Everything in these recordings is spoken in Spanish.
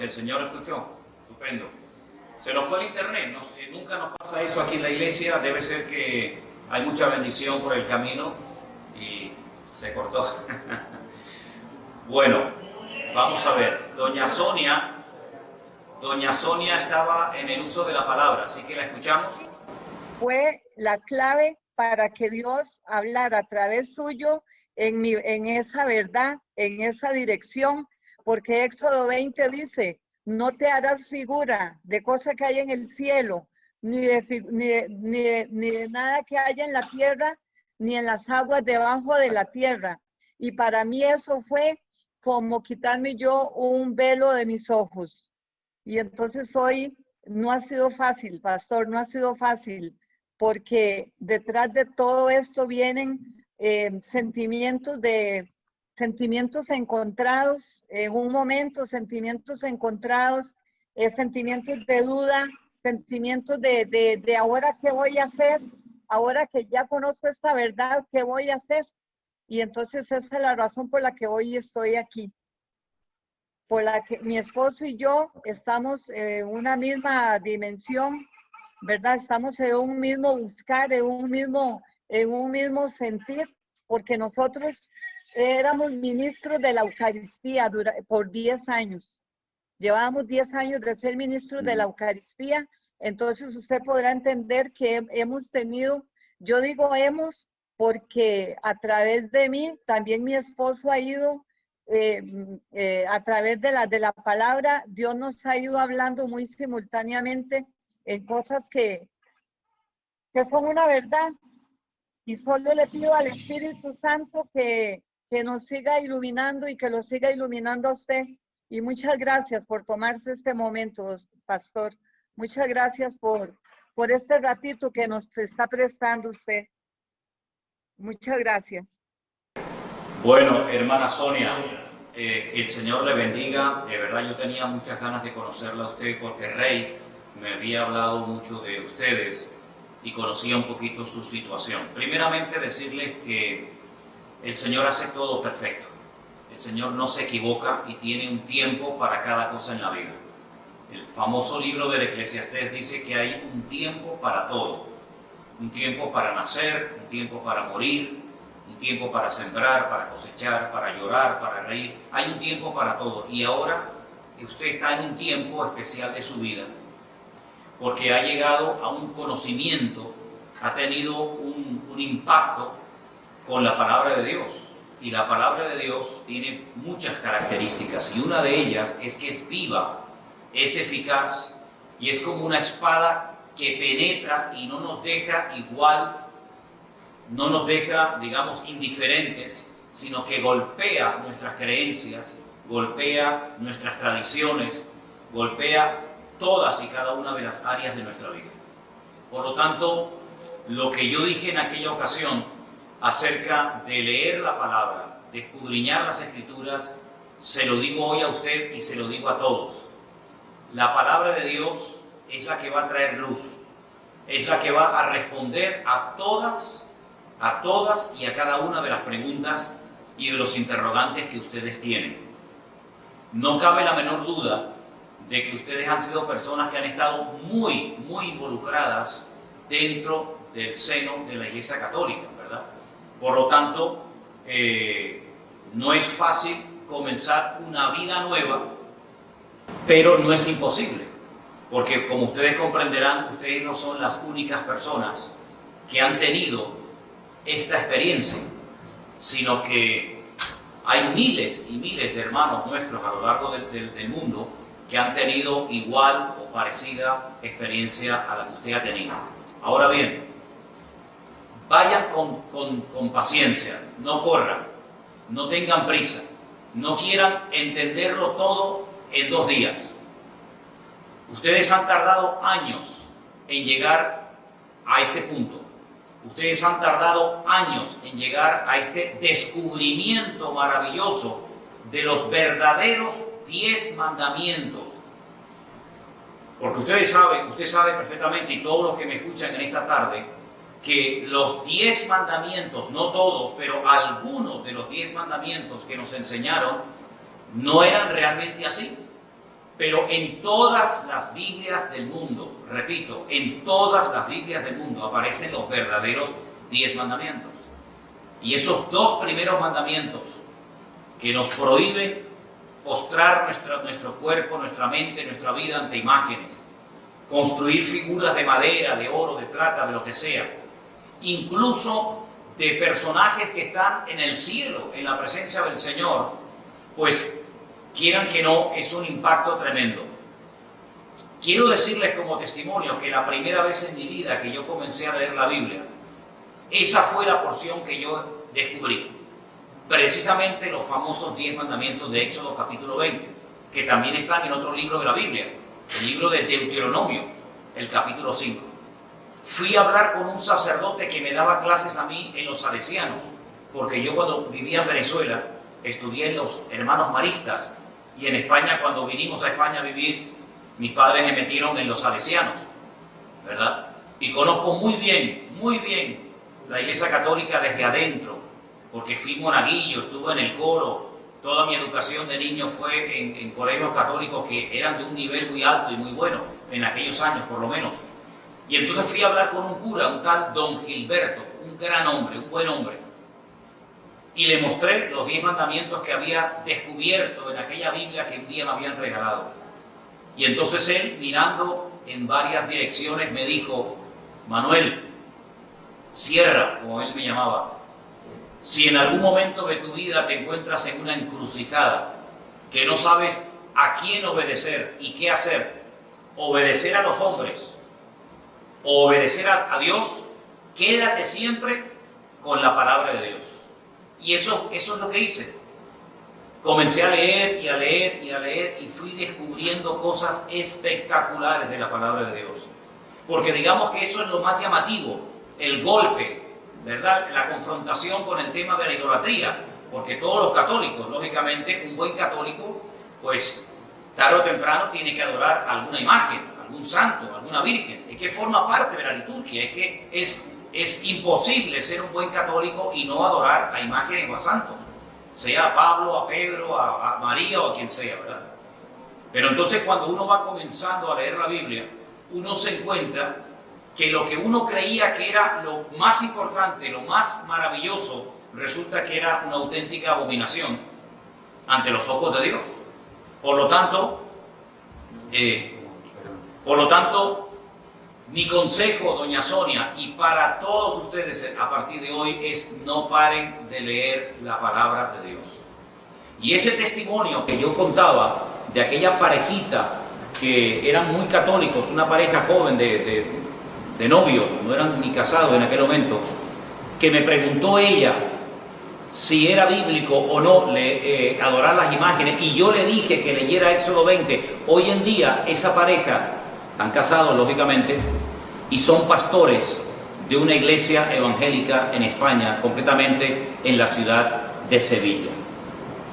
que el Señor escuchó. Estupendo. Se nos fue el internet, nunca nos pasa eso aquí en la iglesia, debe ser que hay mucha bendición por el camino y se cortó. Bueno, vamos a ver, Doña Sonia estaba en el uso de la palabra, así que la escuchamos. Fue la clave para que Dios hablara a través suyo en esa verdad, en esa dirección, porque Éxodo 20 dice: no te harás figura de cosa que hay en el cielo, ni de nada que haya en la tierra, ni en las aguas debajo de la tierra. Y para mí eso fue como quitarme yo un velo de mis ojos. Y entonces hoy no ha sido fácil, pastor, no ha sido fácil, porque detrás de todo esto vienen sentimientos encontrados, en un momento, sentimientos encontrados, sentimientos de duda, sentimientos de ahora qué voy a hacer, ahora que ya conozco esta verdad, ¿qué voy a hacer? Y entonces esa es la razón por la que hoy estoy aquí, por la que mi esposo y yo estamos en una misma dimensión, ¿verdad? Estamos en un mismo buscar, en un mismo sentir, porque nosotros éramos ministros de la Eucaristía por 10 años. Llevábamos 10 años de ser ministros de la Eucaristía, entonces usted podrá entender que hemos tenido, yo digo hemos, porque a través de mí, también mi esposo ha ido, a través de la palabra, Dios nos ha ido hablando muy simultáneamente en cosas que son una verdad. Y solo le pido al Espíritu Santo que nos siga iluminando y que lo siga iluminando a usted. Y muchas gracias por tomarse este momento, pastor. Muchas gracias por este ratito que nos está prestando usted. Muchas gracias. Bueno, hermana Sonia, que el Señor le bendiga. De verdad yo tenía muchas ganas de conocerla a usted porque Rey me había hablado mucho de ustedes y conocía un poquito su situación. Primeramente decirles que el Señor hace todo perfecto. El Señor no se equivoca y tiene un tiempo para cada cosa en la vida. El famoso libro del Eclesiastés dice que hay un tiempo para todo. Un tiempo para nacer, un tiempo para morir, un tiempo para sembrar, para cosechar, para llorar, para reír. Hay un tiempo para todo. Y ahora usted está en un tiempo especial de su vida, porque ha llegado a un conocimiento, ha tenido un impacto con la palabra de Dios. Y la palabra de Dios tiene muchas características, y una de ellas es que es viva, es eficaz, y es como una espada que penetra y no nos deja igual, no nos deja, digamos, indiferentes, sino que golpea nuestras creencias, golpea nuestras tradiciones, golpea todas y cada una de las áreas de nuestra vida. Por lo tanto, lo que yo dije en aquella ocasión acerca de leer la palabra, de escudriñar las Escrituras, se lo digo hoy a usted y se lo digo a todos. La palabra de Dios es la que va a traer luz, es la que va a responder a todas y a cada una de las preguntas y de los interrogantes que ustedes tienen. No cabe la menor duda de que ustedes han sido personas que han estado muy, muy involucradas dentro del seno de la Iglesia Católica, ¿verdad? Por lo tanto, no es fácil comenzar una vida nueva, pero no es imposible, porque como ustedes comprenderán, ustedes no son las únicas personas que han tenido esta experiencia, sino que hay miles y miles de hermanos nuestros a lo largo del mundo que han tenido igual o parecida experiencia a la que usted ha tenido. Ahora bien, vayan con paciencia, no corran, no tengan prisa, no quieran entenderlo todo en 2 días. Ustedes han tardado años en llegar a este punto. Ustedes han tardado años en llegar a este descubrimiento maravilloso de los verdaderos 10 mandamientos. Porque usted sabe perfectamente, y todos los que me escuchan en esta tarde, que los 10 mandamientos, no todos, pero algunos de los 10 mandamientos que nos enseñaron, no eran realmente así. Pero en todas las Biblias del mundo, repito, en todas las Biblias del mundo aparecen los verdaderos 10 mandamientos. Y esos 2 primeros mandamientos que nos prohíben postrar nuestro cuerpo, nuestra mente, nuestra vida ante imágenes, construir figuras de madera, de oro, de plata, de lo que sea, incluso de personajes que están en el cielo, en la presencia del Señor, pues quieran que no, es un impacto tremendo. Quiero decirles como testimonio que la primera vez en mi vida que yo comencé a leer la Biblia, esa fue la porción que yo descubrí. Precisamente los famosos 10 mandamientos de Éxodo capítulo 20, que también están en otro libro de la Biblia, el libro de Deuteronomio, el capítulo 5. Fui a hablar con un sacerdote que me daba clases a mí en los salesianos, porque yo cuando vivía en Venezuela estudié en los hermanos maristas, y en España, cuando vinimos a España a vivir, mis padres me metieron en los salesianos, ¿verdad? Y conozco muy bien la Iglesia Católica desde adentro, porque fui monaguillo, estuve en el coro, toda mi educación de niño fue en colegios católicos que eran de un nivel muy alto y muy bueno, en aquellos años por lo menos. Y entonces fui a hablar con un cura, un tal Don Gilberto, un gran hombre, un buen hombre, y le mostré los 10 mandamientos que había descubierto en aquella Biblia que un día me habían regalado. Y entonces él, mirando en varias direcciones, me dijo: Manuel, Sierra, como él me llamaba, si en algún momento de tu vida te encuentras en una encrucijada, que no sabes a quién obedecer y qué hacer, obedecer a los hombres o obedecer a Dios, quédate siempre con la palabra de Dios. Y eso es lo que hice. Comencé a leer y a leer y a leer y fui descubriendo cosas espectaculares de la palabra de Dios. Porque digamos que eso es lo más llamativo, el golpe, ¿verdad? La confrontación con el tema de la idolatría. Porque todos los católicos, lógicamente, un buen católico, pues tarde o temprano tiene que adorar alguna imagen, algún santo, alguna virgen. Es que forma parte de la liturgia, es que es imposible ser un buen católico y no adorar a imágenes o a santos, sea a Pablo, a Pedro, a María o a quien sea, ¿verdad? Pero entonces cuando uno va comenzando a leer la Biblia, uno se encuentra que lo que uno creía que era lo más importante, lo más maravilloso, resulta que era una auténtica abominación ante los ojos de Dios. Por lo tanto, mi consejo, doña Sonia, y para todos ustedes a partir de hoy es: no paren de leer la palabra de Dios. Y ese testimonio que yo contaba de aquella parejita que eran muy católicos, una pareja joven de novios, no eran ni casados en aquel momento, que me preguntó ella si era bíblico o no adorar las imágenes, y yo le dije que leyera Éxodo 20. Hoy en día esa pareja, están casados lógicamente, y son pastores de una iglesia evangélica en España, concretamente en la ciudad de Sevilla.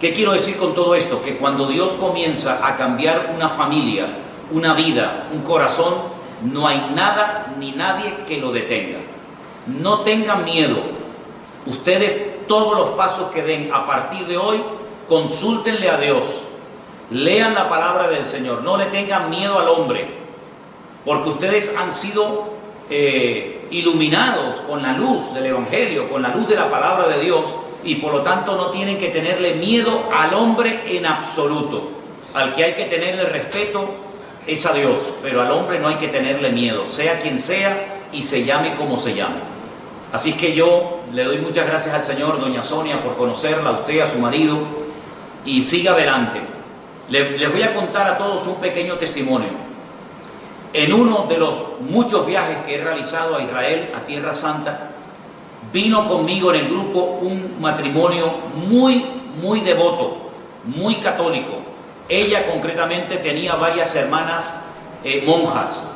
¿Qué quiero decir con todo esto? Que cuando Dios comienza a cambiar una familia, una vida, un corazón, no hay nada ni nadie que lo detenga. No tengan miedo. Ustedes, todos los pasos que den a partir de hoy, consúltenle a Dios. Lean la palabra del Señor. No le tengan miedo al hombre, porque ustedes han sido iluminados con la luz del Evangelio, con la luz de la palabra de Dios, y por lo tanto no tienen que tenerle miedo al hombre en absoluto. Al que hay que tenerle respeto es a Dios, pero al hombre no hay que tenerle miedo, sea quien sea y se llame como se llame. Así que yo le doy muchas gracias al Señor, doña Sonia, por conocerla, a usted, a su marido, y siga adelante. Les voy a contar a todos un pequeño testimonio. En uno de los muchos viajes que he realizado a Israel, a Tierra Santa, vino conmigo en el grupo un matrimonio muy devoto, muy católico. Ella concretamente tenía varias hermanas monjas,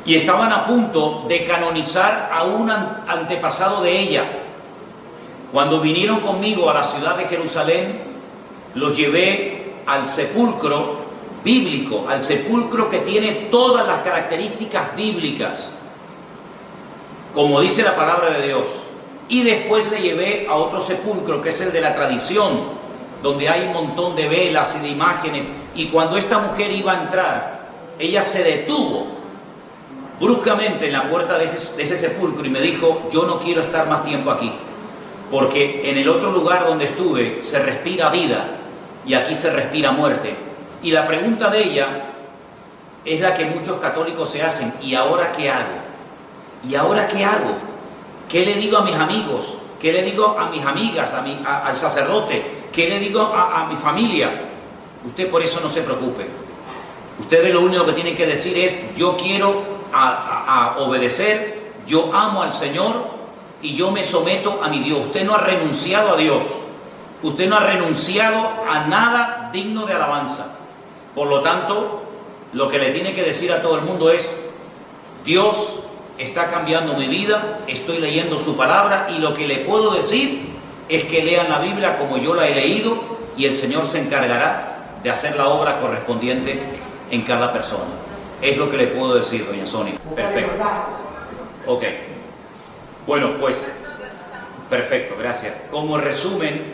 y estaban a punto de canonizar a un antepasado de ella. Cuando vinieron conmigo a la ciudad de Jerusalén, los llevé al sepulcro bíblico, al sepulcro que tiene todas las características bíblicas, como dice la palabra de Dios. Y después le llevé a otro sepulcro, que es el de la tradición, donde hay un montón de velas y de imágenes, y cuando esta mujer iba a entrar, ella se detuvo bruscamente en la puerta de ese sepulcro y me dijo: yo no quiero estar más tiempo aquí, porque en el otro lugar donde estuve se respira vida y aquí se respira muerte. Y la pregunta de ella es la que muchos católicos se hacen: ¿y ahora qué hago? ¿Y ahora qué hago? ¿Qué le digo a mis amigos? ¿Qué le digo a mis amigas, al sacerdote? ¿Qué le digo a mi familia? Usted por eso no se preocupe. Ustedes lo único que tienen que decir es: yo quiero a obedecer, yo amo al Señor y yo me someto a mi Dios. Usted no ha renunciado a Dios. Usted no ha renunciado a nada digno de alabanza. Por lo tanto, lo que le tiene que decir a todo el mundo es: Dios está cambiando mi vida, estoy leyendo su palabra, y lo que le puedo decir es que lean la Biblia como yo la he leído, y el Señor se encargará de hacer la obra correspondiente en cada persona. Es lo que le puedo decir, doña Sonia. Perfecto. Ok. Bueno, pues, perfecto, gracias. Como resumen,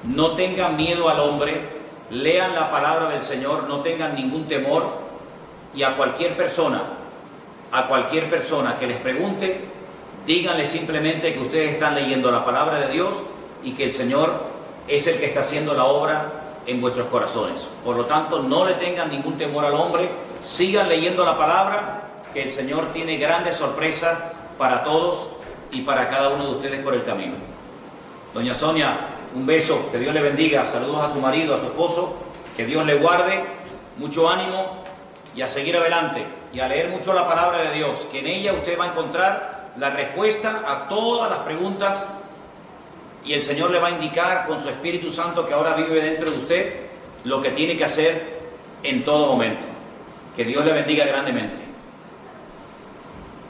no tengan miedo al hombre, lean la palabra del Señor, no tengan ningún temor, y a cualquier persona que les pregunte, díganle simplemente que ustedes están leyendo la palabra de Dios y que el Señor es el que está haciendo la obra en vuestros corazones. Por lo tanto, no le tengan ningún temor al hombre, sigan leyendo la palabra, que el Señor tiene grandes sorpresas para todos y para cada uno de ustedes por el camino. Doña Sonia, un beso, que Dios le bendiga, saludos a su marido, a su esposo, que Dios le guarde, mucho ánimo y a seguir adelante y a leer mucho la palabra de Dios, que en ella usted va a encontrar la respuesta a todas las preguntas, y el Señor le va a indicar con su Espíritu Santo, que ahora vive dentro de usted, lo que tiene que hacer en todo momento. Que Dios le bendiga grandemente.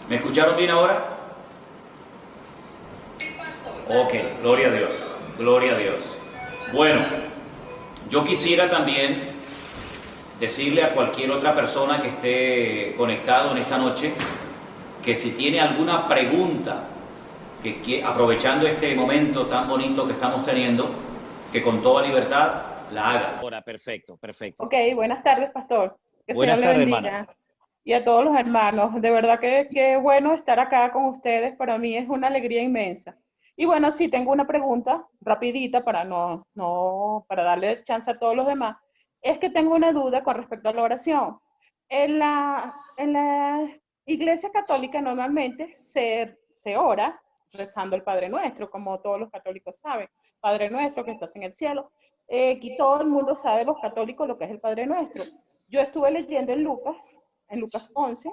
¿Me escucharon bien ahora? Ok, gloria a Dios, gloria a Dios. Bueno, yo quisiera también decirle a cualquier otra persona que esté conectado en esta noche, que si tiene alguna pregunta, que aprovechando este momento tan bonito que estamos teniendo, que con toda libertad la haga. Ahora, perfecto, perfecto. Ok, buenas tardes, pastor. Que Buenas Señor le tardes, bendiga. hermana. Y a todos los hermanos. De verdad que qué bueno estar acá con ustedes. Para mí es una alegría inmensa. Y bueno, sí, tengo una pregunta rapidita para para darle chance a todos los demás. Es que tengo una duda con respecto a la oración. En la Iglesia Católica normalmente se ora rezando el Padre Nuestro, como todos los católicos saben. Padre Nuestro que estás en el cielo. Aquí todo el mundo sabe, los católicos, lo que es el Padre Nuestro. Yo estuve leyendo en Lucas 11,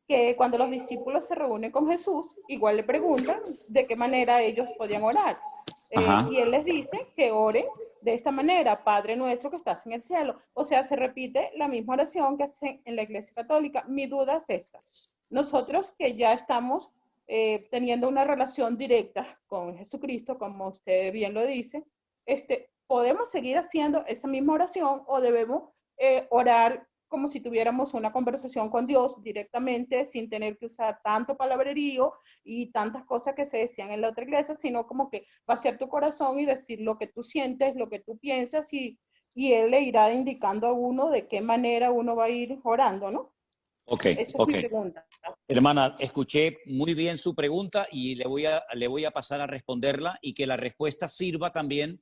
que cuando los discípulos se reúnen con Jesús, igual le preguntan de qué manera ellos podían orar. Y él les dice que oren de esta manera: Padre Nuestro que estás en el cielo. O sea, se repite la misma oración que hacen en la Iglesia Católica. Mi duda es esta: nosotros que ya estamos teniendo una relación directa con Jesucristo, como usted bien lo dice, ¿podemos seguir haciendo esa misma oración o debemos orar como si tuviéramos una conversación con Dios directamente, sin tener que usar tanto palabrerío y tantas cosas que se decían en la otra iglesia, sino como que vaciar tu corazón y decir lo que tú sientes, lo que tú piensas, y Él le irá indicando a uno de qué manera uno va a ir orando, ¿no? Ok, Esa es mi pregunta. Hermana, escuché muy bien su pregunta y le voy a pasar a responderla, y que la respuesta sirva también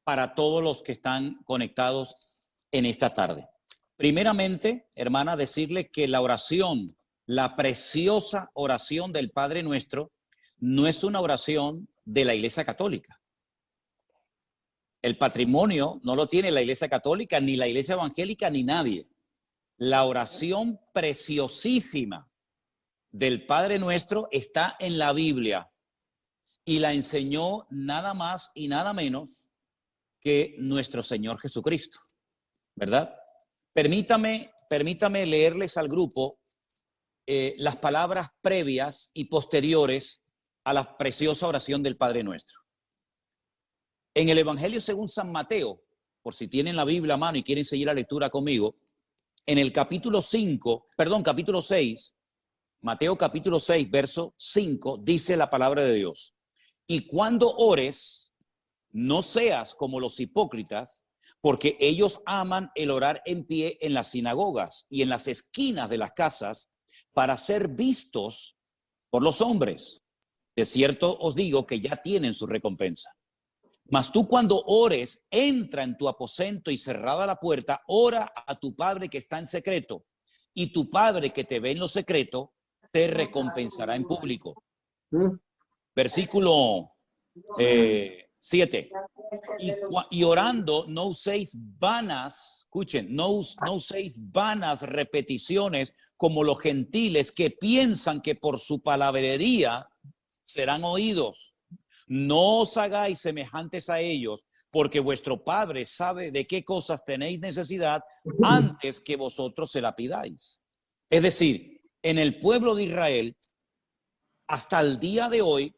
para todos los que están conectados en esta tarde. Primeramente, hermana, decirle que la oración, la preciosa oración del Padre Nuestro, no es una oración de la Iglesia Católica. El patrimonio no lo tiene la Iglesia Católica, ni la Iglesia Evangélica, ni nadie. La oración preciosísima del Padre Nuestro está en la Biblia y la enseñó nada más y nada menos que nuestro Señor Jesucristo, ¿verdad? Permítame leerles al grupo las palabras previas y posteriores a la preciosa oración del Padre Nuestro. En el Evangelio según San Mateo, por si tienen la Biblia a mano y quieren seguir la lectura conmigo, en el capítulo 6, Mateo capítulo 6, verso 5, dice la palabra de Dios: y cuando ores, no seas como los hipócritas, porque ellos aman el orar en pie en las sinagogas y en las esquinas de las casas para ser vistos por los hombres. De cierto os digo que ya tienen su recompensa. Mas tú cuando ores, entra en tu aposento y cerrada la puerta, ora a tu Padre que está en secreto, y tu Padre que te ve en lo secreto, te recompensará en público. Versículo 7. Y orando, no uséis vanas, escuchen, no uséis vanas repeticiones como los gentiles que piensan que por su palabrería serán oídos. No os hagáis semejantes a ellos, porque vuestro Padre sabe de qué cosas tenéis necesidad antes que vosotros se la pidáis. Es decir, en el pueblo de Israel, hasta el día de hoy,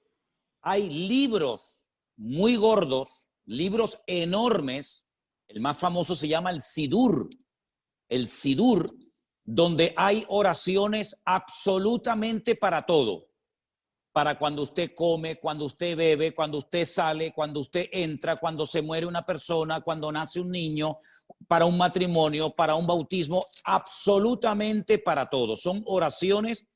hay libros muy gordos, libros enormes. El más famoso se llama el Sidur. El Sidur, donde hay oraciones absolutamente para todo. Para cuando usted come, cuando usted bebe, cuando usted sale, cuando usted entra, cuando se muere una persona, cuando nace un niño, para un matrimonio, para un bautismo, absolutamente para todo. Son oraciones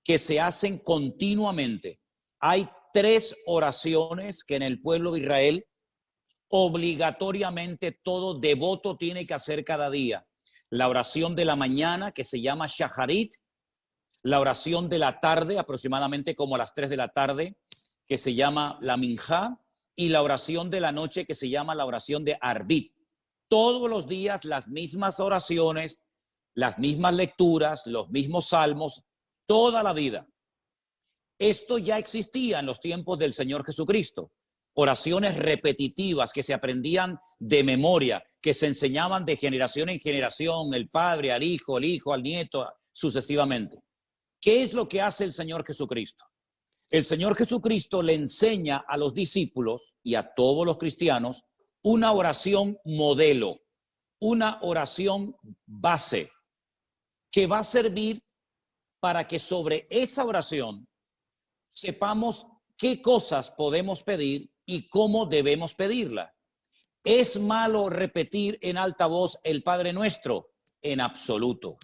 que se hacen continuamente. Hay 3 oraciones que en el pueblo de Israel obligatoriamente todo devoto tiene que hacer cada día. La oración de la mañana, que se llama Shaharit, la oración de la tarde, aproximadamente como a las 3 de la tarde, que se llama la Minjá, y la oración de la noche, que se llama la oración de Arbit. Todos los días las mismas oraciones, las mismas lecturas, los mismos salmos, toda la vida. Esto ya existía en los tiempos del Señor Jesucristo. Oraciones repetitivas que se aprendían de memoria, que se enseñaban de generación en generación, el padre al hijo, el hijo al nieto, sucesivamente. ¿Qué es lo que hace el Señor Jesucristo? El Señor Jesucristo le enseña a los discípulos y a todos los cristianos una oración modelo, una oración base, que va a servir para que sobre esa oración sepamos qué cosas podemos pedir y cómo debemos pedirla. ¿Es malo repetir en alta voz el Padre Nuestro? En absoluto.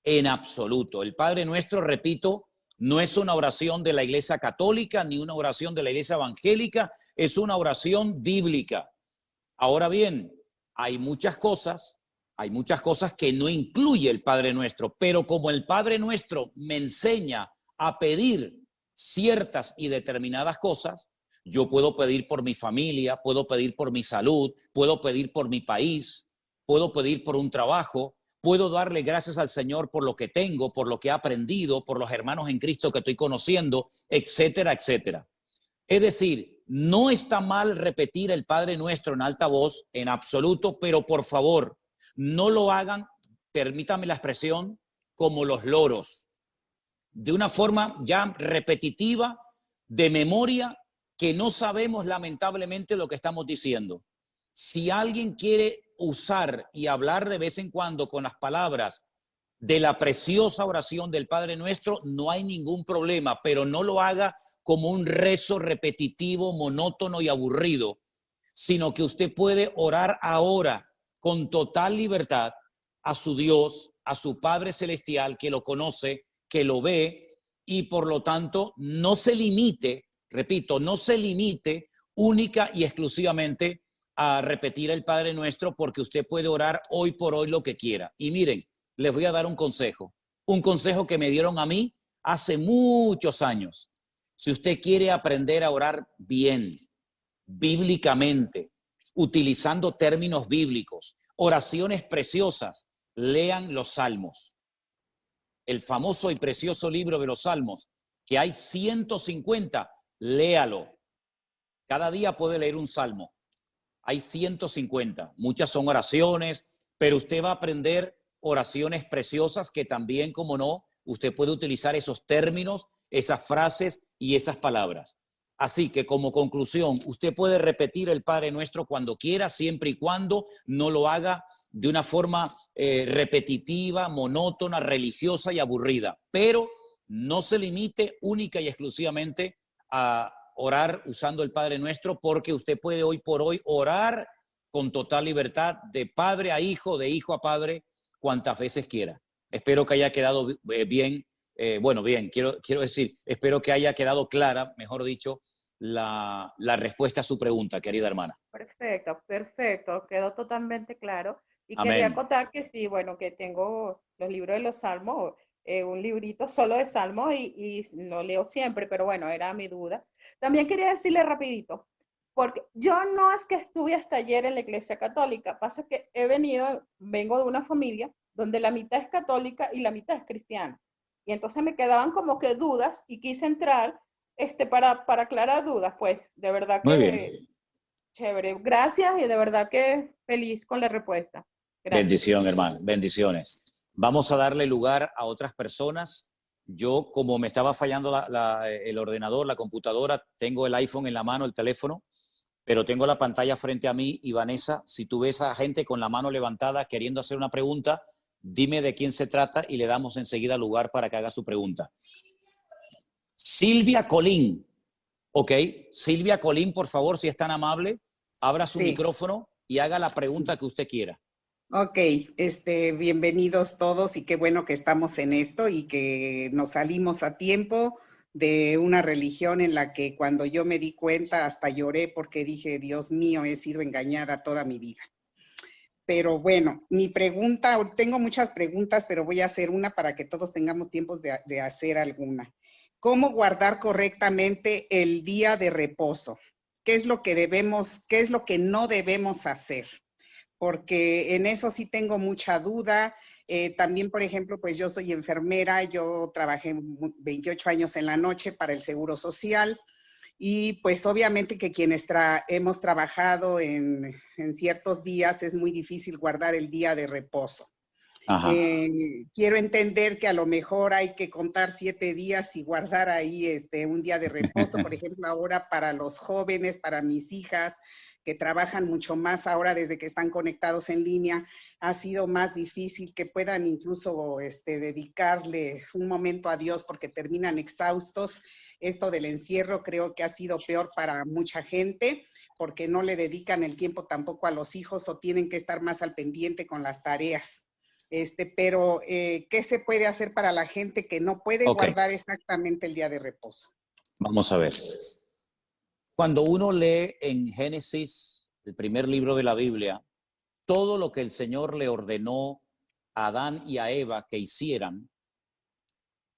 En absoluto. El Padre Nuestro, repito, no es una oración de la Iglesia Católica ni una oración de la Iglesia Evangélica, es una oración bíblica. Ahora bien, hay muchas cosas que no incluye el Padre Nuestro, pero como el Padre Nuestro me enseña a pedir ciertas y determinadas cosas, yo puedo pedir por mi familia, puedo pedir por mi salud, puedo pedir por mi país, puedo pedir por un trabajo, puedo darle gracias al Señor por lo que tengo, por lo que he aprendido, por los hermanos en Cristo que estoy conociendo, etcétera, etcétera. Es decir, no está mal repetir el Padre Nuestro en alta voz, en absoluto, pero por favor, no lo hagan, permítame la expresión, como los loros, de una forma ya repetitiva, de memoria, que no sabemos lamentablemente lo que estamos diciendo. Si alguien quiere usar y hablar de vez en cuando con las palabras de la preciosa oración del Padre Nuestro, no hay ningún problema, pero no lo haga como un rezo repetitivo, monótono y aburrido, sino que usted puede orar ahora con total libertad a su Dios, a su Padre Celestial, que lo conoce, que lo ve, y por lo tanto no se limite, repito, no se limite única y exclusivamente a repetir el Padre Nuestro, porque usted puede orar hoy por hoy lo que quiera. Y miren, les voy a dar un consejo que me dieron a mí hace muchos años. Si usted quiere aprender a orar bien, bíblicamente, utilizando términos bíblicos, oraciones preciosas, lean los Salmos. El famoso y precioso libro de los Salmos, que hay 150, léalo. Cada día puede leer un salmo. Hay 150, muchas son oraciones, pero usted va a aprender oraciones preciosas que también, como no, usted puede utilizar esos términos, esas frases y esas palabras. Así que como conclusión, usted puede repetir el Padre Nuestro cuando quiera, siempre y cuando no lo haga de una forma repetitiva, monótona, religiosa y aburrida. Pero no se limite única y exclusivamente a orar usando el Padre Nuestro, porque usted puede hoy por hoy orar con total libertad de padre a hijo, de hijo a padre, cuantas veces quiera. Espero que haya quedado bien, quiero decir, espero que haya quedado clara, mejor dicho, la respuesta a su pregunta, querida hermana. Perfecto, perfecto, quedó totalmente claro. Y quería Amén. acotar que sí, bueno, que tengo los libros de los Salmos, un librito solo de Salmos y lo leo siempre, pero bueno, era mi duda. También quería decirle rapidito, porque yo no es que estuve hasta ayer en la Iglesia Católica, pasa que vengo de una familia donde la mitad es católica y la mitad es cristiana. Y entonces me quedaban como que dudas y quise entrar para aclarar dudas, pues de verdad Muy bien. que chévere, gracias y de verdad que feliz con la respuesta. Gracias. Bendición, hermano. Bendiciones. Vamos a darle lugar a otras personas. Yo, como me estaba fallando el ordenador, la computadora, tengo el iPhone en la mano, el teléfono, pero tengo la pantalla frente a mí. Y Vanessa, si tú ves a gente con la mano levantada queriendo hacer una pregunta, dime de quién se trata y le damos enseguida lugar para que haga su pregunta. Silvia Colín. Ok, Silvia Colín, por favor, si es tan amable, abra su micrófono y haga la pregunta que usted quiera. Ok, bienvenidos todos y qué bueno que estamos en esto y que nos salimos a tiempo de una religión en la que cuando yo me di cuenta hasta lloré porque dije, Dios mío, he sido engañada toda mi vida. Pero bueno, mi pregunta, tengo muchas preguntas, pero voy a hacer una para que todos tengamos tiempo de hacer alguna. ¿Cómo guardar correctamente el día de reposo? ¿Qué es lo que no debemos hacer? Porque en eso sí tengo mucha duda. También, por ejemplo, pues yo soy enfermera, yo trabajé 28 años en la noche para el Seguro Social y pues obviamente que quienes hemos trabajado en ciertos días es muy difícil guardar el día de reposo. Quiero entender que a lo mejor hay que contar 7 días y guardar ahí un día de reposo, por ejemplo, ahora para los jóvenes, para mis hijas, que trabajan mucho más ahora desde que están conectados en línea, ha sido más difícil que puedan incluso dedicarle un momento a Dios porque terminan exhaustos. Esto del encierro creo que ha sido peor para mucha gente porque no le dedican el tiempo tampoco a los hijos o tienen que estar más al pendiente con las tareas. Pero ¿qué se puede hacer para la gente que no puede guardar exactamente el día de reposo? Vamos a ver. Cuando uno lee en Génesis, el primer libro de la Biblia, todo lo que el Señor le ordenó a Adán y a Eva que hicieran,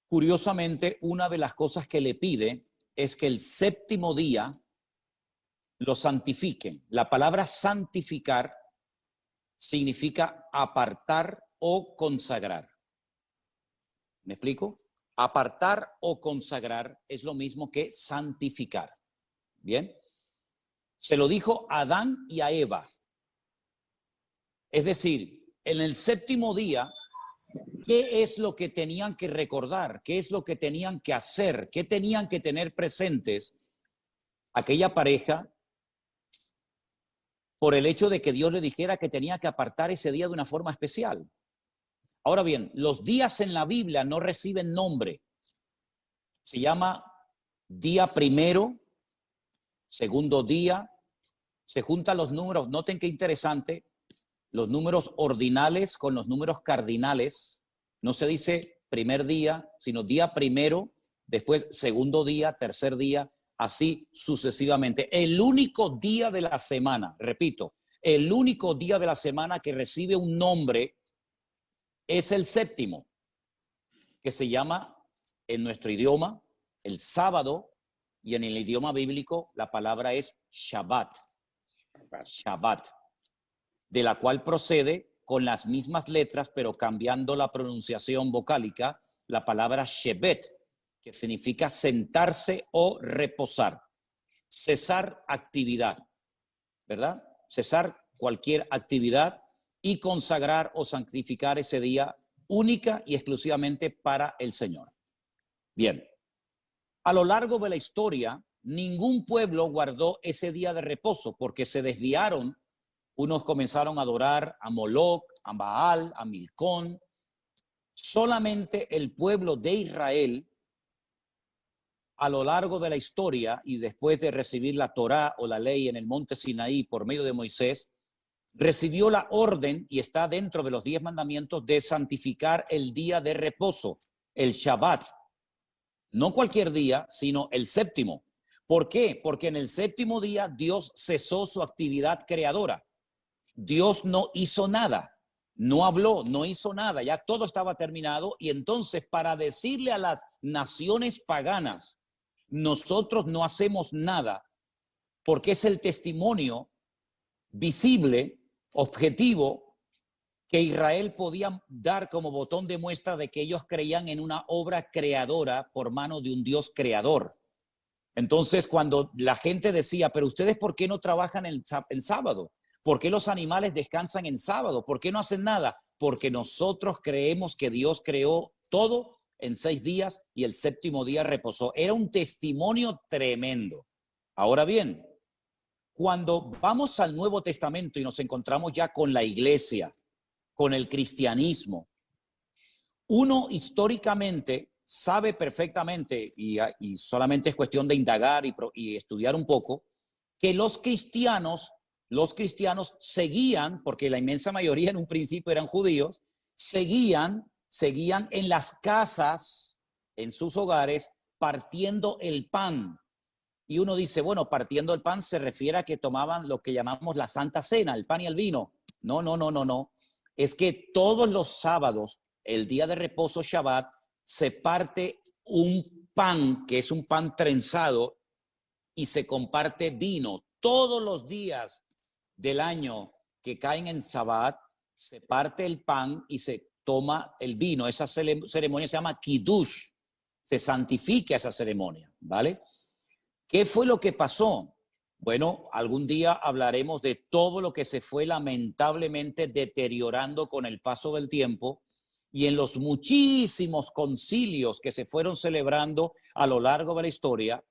curiosamente, una de las cosas que le pide es que el séptimo día lo santifiquen. La palabra santificar significa apartar o consagrar. ¿Me explico? Apartar o consagrar es lo mismo que santificar. Bien, se lo dijo a Adán y a Eva. Es decir, en el séptimo día, ¿qué es lo que tenían que recordar? ¿Qué es lo que tenían que hacer? ¿Qué tenían que tener presentes aquella pareja por el hecho de que Dios le dijera que tenía que apartar ese día de una forma especial? Ahora bien, los días en la Biblia no reciben nombre. Se llama día primero, segundo día, se juntan los números, noten qué interesante, los números ordinales con los números cardinales, no se dice primer día, sino día primero, después segundo día, tercer día, así sucesivamente. El único día de la semana, repito, el único día de la semana que recibe un nombre es el séptimo, que se llama en nuestro idioma el sábado, y en el idioma bíblico la palabra es Shabbat. Shabbat, de la cual procede con las mismas letras, pero cambiando la pronunciación vocálica, la palabra Shebet, que significa sentarse o reposar. Cesar actividad, ¿verdad? Cesar cualquier actividad y consagrar o santificar ese día única y exclusivamente para el Señor. Bien. A lo largo de la historia, ningún pueblo guardó ese día de reposo porque se desviaron. Unos comenzaron a adorar a Moloc, a Baal, a Milcón. Solamente el pueblo de Israel a lo largo de la historia y después de recibir la Torá o la ley en el monte Sinaí por medio de Moisés, recibió la orden, y está dentro de los 10 mandamientos, de santificar el día de reposo, el Shabbat. No cualquier día, sino el séptimo. ¿Por qué? Porque en el séptimo día Dios cesó su actividad creadora. Dios no hizo nada, no habló, no hizo nada, ya todo estaba terminado. Y entonces, para decirle a las naciones paganas, nosotros no hacemos nada, porque es el testimonio visible, objetivo, que Israel podía dar como botón de muestra de que ellos creían en una obra creadora por mano de un Dios creador. Entonces, cuando la gente decía, pero ustedes, ¿por qué no trabajan en sábado? ¿Por qué los animales descansan en sábado? ¿Por qué no hacen nada? Porque nosotros creemos que Dios creó todo en 6 días y el séptimo día reposó. Era un testimonio tremendo. Ahora bien, cuando vamos al Nuevo Testamento y nos encontramos ya con la iglesia, con el cristianismo, uno históricamente sabe perfectamente, y solamente es cuestión de indagar y estudiar un poco, que los cristianos seguían, porque la inmensa mayoría en un principio eran judíos, seguían en las casas, en sus hogares, partiendo el pan. Y uno dice, bueno, partiendo el pan se refiere a que tomaban lo que llamamos la Santa Cena, el pan y el vino. No. Es que todos los sábados, el día de reposo Shabbat, se parte un pan, que es un pan trenzado, y se comparte vino. Todos los días del año que caen en Shabbat, se parte el pan y se toma el vino. Esa ceremonia se llama Kiddush. Se santifica esa ceremonia, ¿vale? ¿Qué fue lo que pasó? Bueno, algún día hablaremos de todo lo que se fue lamentablemente deteriorando con el paso del tiempo y en los muchísimos concilios que se fueron celebrando a lo largo de la historia,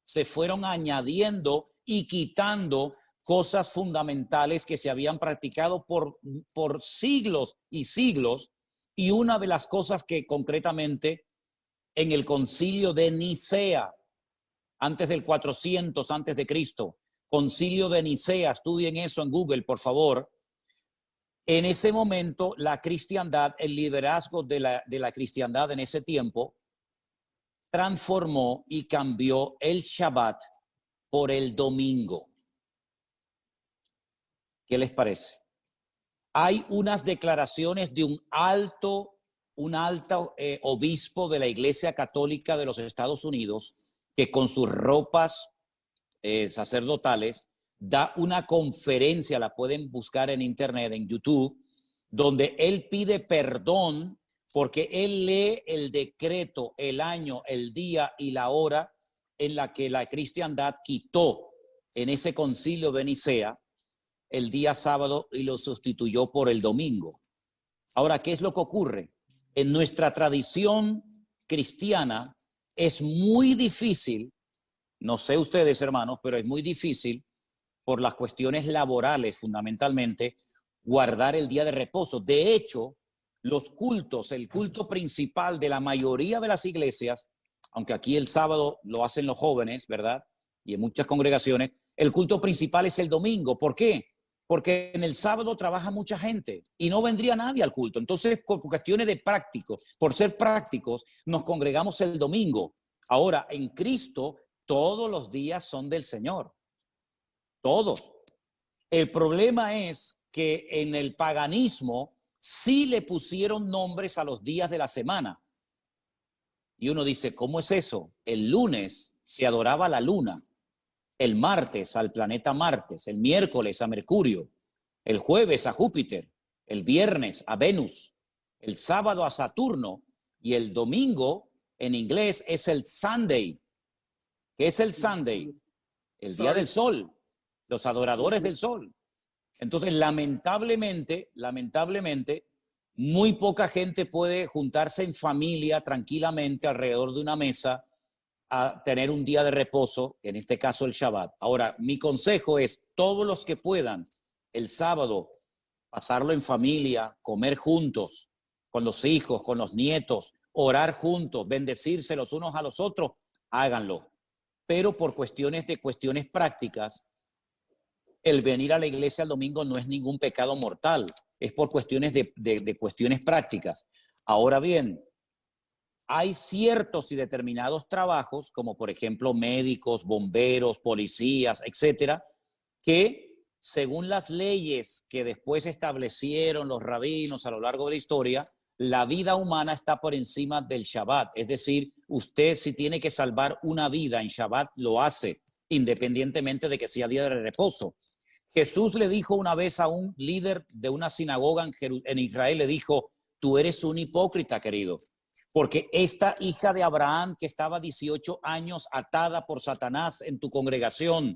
se fueron añadiendo y quitando cosas fundamentales que se habían practicado por siglos y siglos. Y una de las cosas que concretamente en el concilio de Nicea, antes del 400 antes de Cristo, concilio de Nicea, estudien eso en Google, por favor. En ese momento, la cristiandad, el liderazgo de la cristiandad en ese tiempo, transformó y cambió el Shabbat por el domingo. ¿Qué les parece? Hay unas declaraciones de un alto obispo de la Iglesia Católica de los Estados Unidos que con sus ropas sacerdotales da una conferencia, la pueden buscar en internet, en YouTube, donde él pide perdón porque él lee el decreto, el año, el día y la hora en la que la cristiandad quitó en ese concilio de Nicea el día sábado y lo sustituyó por el domingo. Ahora, ¿qué es lo que ocurre? En nuestra tradición cristiana es muy difícil, no sé ustedes hermanos, pero es muy difícil por las cuestiones laborales fundamentalmente, guardar el día de reposo. De hecho, los cultos, el culto principal de la mayoría de las iglesias, aunque aquí el sábado lo hacen los jóvenes, ¿verdad? Y en muchas congregaciones, el culto principal es el domingo. ¿Por qué? Porque en el sábado trabaja mucha gente y no vendría nadie al culto. Entonces, por cuestiones de práctico, por ser prácticos, nos congregamos el domingo. Ahora, en Cristo, todos los días son del Señor. Todos. El problema es que en el paganismo sí le pusieron nombres a los días de la semana. Y uno dice, ¿cómo es eso? El lunes se adoraba la luna, el martes al planeta Martes, el miércoles a Mercurio, el jueves a Júpiter, el viernes a Venus, el sábado a Saturno y el domingo en inglés es el Sunday. ¿Qué es el Sunday? El día del sol, los adoradores del sol. Entonces, lamentablemente, muy poca gente puede juntarse en familia tranquilamente alrededor de una mesa a tener un día de reposo, en este caso el Shabbat. Ahora, mi consejo es, todos los que puedan el sábado pasarlo en familia, comer juntos, con los hijos, con los nietos, orar juntos, bendecirse los unos a los otros, háganlo. Pero por cuestiones prácticas, el venir a la iglesia el domingo no es ningún pecado mortal, es por cuestiones de cuestiones prácticas. Ahora bien, hay ciertos y determinados trabajos, como por ejemplo médicos, bomberos, policías, etcétera, que según las leyes que después establecieron los rabinos a lo largo de la historia, la vida humana está por encima del Shabbat. Es decir, usted si tiene que salvar una vida en Shabbat, lo hace, independientemente de que sea día de reposo. Jesús le dijo una vez a un líder de una sinagoga en Israel, le dijo, tú eres un hipócrita, querido, porque esta hija de Abraham que estaba 18 años atada por Satanás en tu congregación,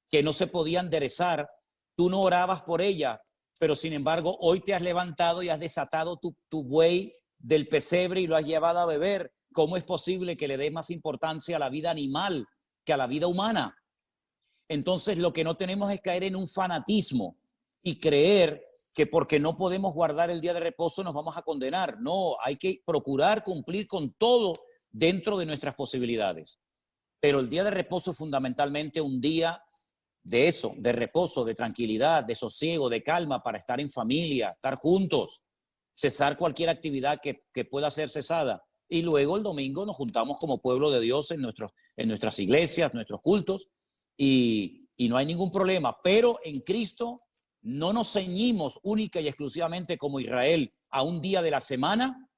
que no se podía enderezar, tú no orabas por ella, pero sin embargo hoy te has levantado y has desatado tu buey del pesebre y lo has llevado a beber. ¿Cómo es posible que le des más importancia a la vida animal que a la vida humana? Entonces lo que no tenemos es caer en un fanatismo y creer que porque no podemos guardar el día de reposo nos vamos a condenar. No, hay que procurar cumplir con todo dentro de nuestras posibilidades. Pero el día de reposo es fundamentalmente un día de eso, de reposo, de tranquilidad, de sosiego, de calma para estar en familia, estar juntos, cesar cualquier actividad que pueda ser cesada. Y luego el domingo nos juntamos como pueblo de Dios en nuestras iglesias, nuestros cultos, y no hay ningún problema. Pero en Cristo no nos ceñimos única y exclusivamente como Israel a un día de la semana,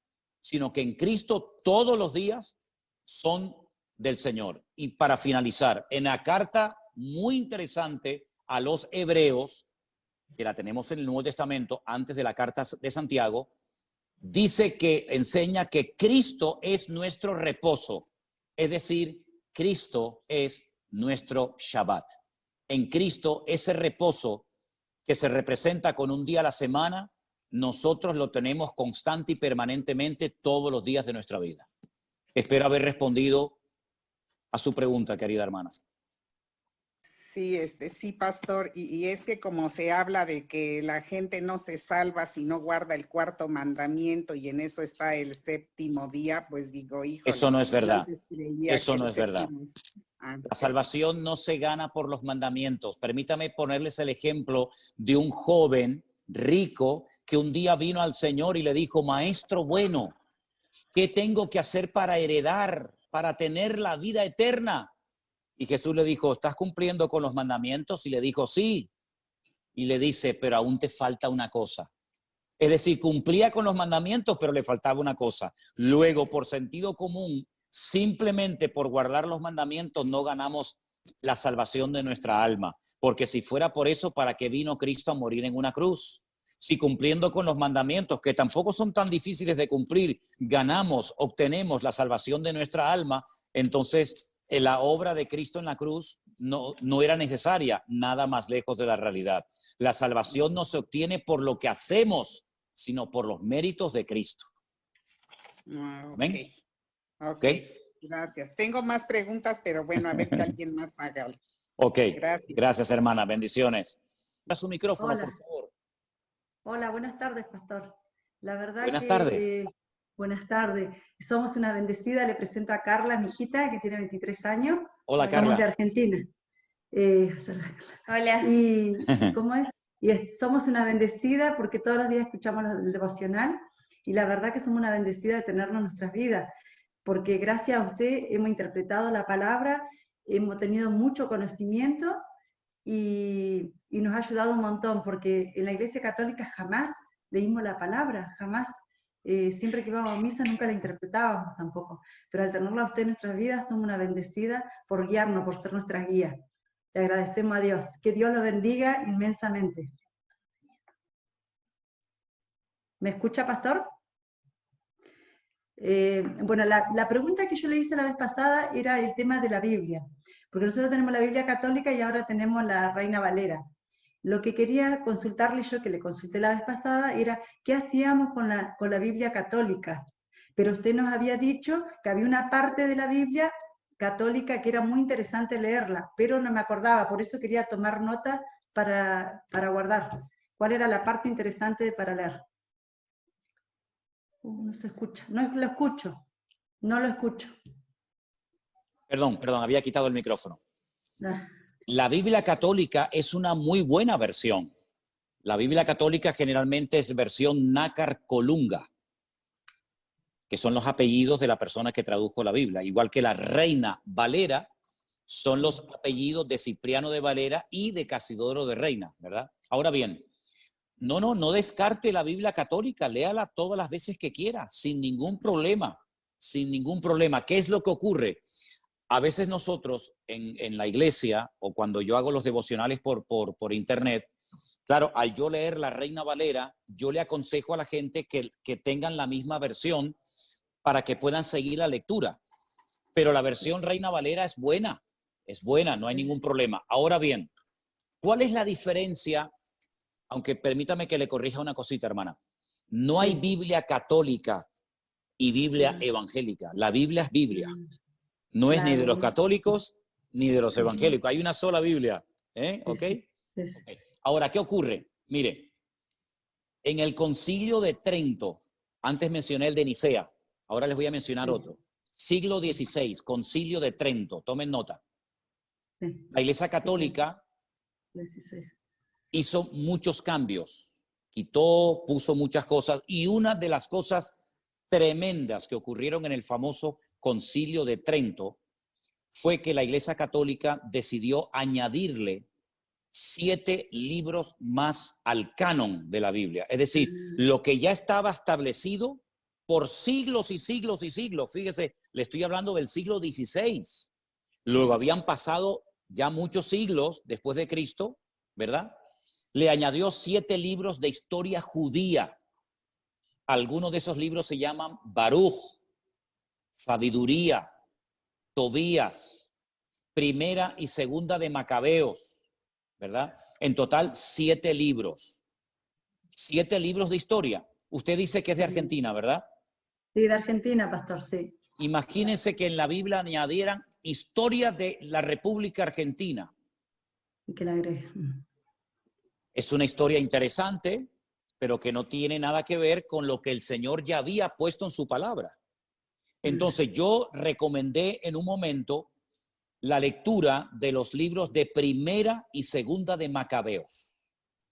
sino que en Cristo todos los días son del Señor. Y para finalizar, en la carta muy interesante a los hebreos, que la tenemos en el Nuevo Testamento, antes de la carta de Santiago, dice que enseña que Cristo es nuestro reposo, es decir, Cristo es nuestro Shabbat. En Cristo, ese reposo que se representa con un día a la semana, nosotros lo tenemos constante y permanentemente todos los días de nuestra vida. Espero haber respondido a su pregunta, querida hermana. Sí, sí, pastor, y es que como se habla de que la gente no se salva si no guarda el cuarto mandamiento y en eso está el séptimo día, pues digo, híjole. Eso no es verdad. Eso no es verdad. La salvación no se gana por los mandamientos. Permítame ponerles el ejemplo de un joven rico que un día vino al Señor y le dijo, maestro bueno, ¿qué tengo que hacer para heredar, para tener la vida eterna? Y Jesús le dijo, ¿estás cumpliendo con los mandamientos? Y le dijo, sí. Y le dice, pero aún te falta una cosa. Es decir, cumplía con los mandamientos, pero le faltaba una cosa. Luego, por sentido común, simplemente por guardar los mandamientos no ganamos la salvación de nuestra alma. Porque si fuera por eso, ¿para qué vino Cristo a morir en una cruz? Si cumpliendo con los mandamientos, que tampoco son tan difíciles de cumplir, obtenemos la salvación de nuestra alma, entonces la obra de Cristo en la cruz no era necesaria, nada más lejos de la realidad. La salvación no se obtiene por lo que hacemos, sino por los méritos de Cristo. ¿Ven? Okay. Gracias. Tengo más preguntas, pero bueno, a ver que alguien más haga. Ok, gracias hermana, bendiciones. A su micrófono, Hola. por favor. Hola, buenas tardes, pastor. La verdad buenas tardes. Buenas tardes. Somos una bendecida. Le presento a Carla, mi hijita, que tiene 23 años. Hola, Carla. Somos de Argentina. Hola. Y, ¿cómo es? Somos una bendecida porque todos los días escuchamos el devocional y la verdad que somos una bendecida de tenerlo en nuestras vidas, porque gracias a usted hemos interpretado la palabra, hemos tenido mucho conocimiento y nos ha ayudado un montón, porque en la Iglesia Católica jamás leímos la palabra, jamás. Siempre que íbamos a misa nunca la interpretábamos tampoco, pero al tenerla a usted en nuestras vidas somos una bendecida por guiarnos, por ser nuestra guía. Le agradecemos a Dios. Que Dios lo bendiga inmensamente. ¿Me escucha, pastor? Bueno, la pregunta que yo le hice la vez pasada era el tema de la Biblia, porque nosotros tenemos la Biblia católica y ahora tenemos la Reina Valera. Lo que quería consultarle yo, que le consulté la vez pasada, era qué hacíamos con la Biblia católica. Pero usted nos había dicho que había una parte de la Biblia católica que era muy interesante leerla, pero no me acordaba, por eso quería tomar nota para guardar. ¿Cuál era la parte interesante para leer? No se escucha, no lo escucho. Perdón, había quitado el micrófono. Ah, La Biblia católica es una muy buena versión. La Biblia católica generalmente es versión nácar colunga, que son los apellidos de la persona que tradujo la Biblia, igual que la Reina Valera son los apellidos de Cipriano de Valera y de Casidoro de Reina, ¿verdad? Ahora bien, no descarte la Biblia católica, léala todas las veces que quiera, sin ningún problema, sin ningún problema. ¿Qué es lo que ocurre? A veces nosotros en la iglesia o cuando yo hago los devocionales por internet, claro, al yo leer la Reina Valera, yo le aconsejo a la gente que tengan la misma versión para que puedan seguir la lectura. Pero la versión Reina Valera es buena, no hay ningún problema. Ahora bien, ¿cuál es la diferencia? Aunque permítame que le corrija una cosita, hermana. No hay Biblia católica y Biblia evangélica. La Biblia es Biblia. No es ni de los católicos ni de los evangélicos. Hay una sola Biblia. ¿Ok? sí. Okay. Ahora, ¿qué ocurre? Mire, en el Concilio de Trento, antes mencioné el de Nicea, ahora les voy a mencionar otro. Siglo XVI, Concilio de Trento, tomen nota. Sí. La Iglesia Católica 16. hizo muchos cambios, quitó, puso muchas cosas, y una de las cosas tremendas que ocurrieron en el famoso Concilio de Trento fue que la Iglesia Católica decidió añadirle 7 libros más al canon de la Biblia. Es decir, lo que ya estaba establecido por siglos y siglos y siglos. Fíjese, le estoy hablando del siglo XVI. Luego habían pasado ya muchos siglos después de Cristo, ¿verdad? Le añadió 7 libros de historia judía. Algunos de esos libros se llaman Baruch, Sabiduría, Tobías, Primera y Segunda de Macabeos, ¿verdad? En total 7 libros. 7 libros de historia. Usted dice que es de Argentina, ¿verdad? Sí, de Argentina, pastor, sí. Imagínense que en la Biblia añadieran historia de la República Argentina. Y que la agregue. Es una historia interesante, pero que no tiene nada que ver con lo que el Señor ya había puesto en su palabra. Entonces yo recomendé en un momento la lectura de los libros de Primera y Segunda de Macabeos.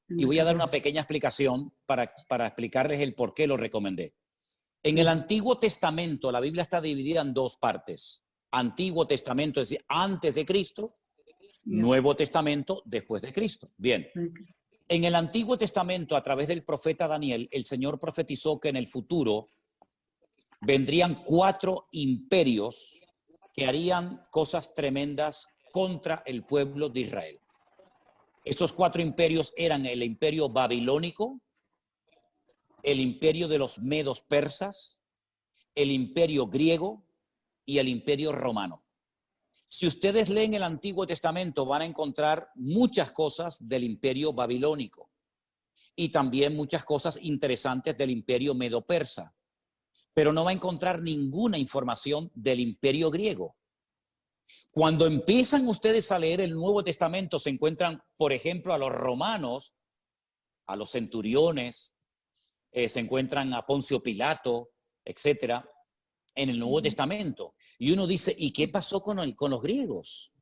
Y voy a dar una pequeña explicación para explicarles el por qué lo recomendé. En el Antiguo Testamento, la Biblia está dividida en 2 partes. Antiguo Testamento, es decir, antes de Cristo, Nuevo Testamento, después de Cristo. Bien. En el Antiguo Testamento, a través del profeta Daniel, el Señor profetizó que en el futuro vendrían 4 imperios que harían cosas tremendas contra el pueblo de Israel. Esos 4 imperios eran el imperio babilónico, el imperio de los medos persas, el imperio griego y el imperio romano. Si ustedes leen el Antiguo Testamento van a encontrar muchas cosas del imperio babilónico y también muchas cosas interesantes del imperio medo-persa, pero no va a encontrar ninguna información del imperio griego. Cuando empiezan ustedes a leer el Nuevo Testamento se encuentran, por ejemplo, a los romanos, a los centuriones, se encuentran a Poncio Pilato, etcétera, en el Nuevo Testamento. Y uno dice, ¿y qué pasó con los griegos?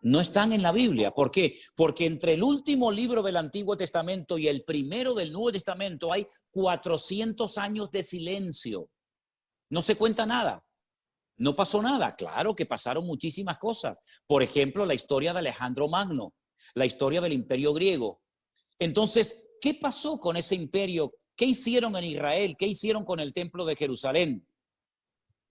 No están en la Biblia. ¿Por qué? Porque entre el último libro del Antiguo Testamento y el primero del Nuevo Testamento hay 400 años de silencio. No se cuenta nada. No pasó nada. Claro que pasaron muchísimas cosas. Por ejemplo, la historia de Alejandro Magno, la historia del imperio griego. Entonces, ¿qué pasó con ese imperio? ¿Qué hicieron en Israel? ¿Qué hicieron con el templo de Jerusalén?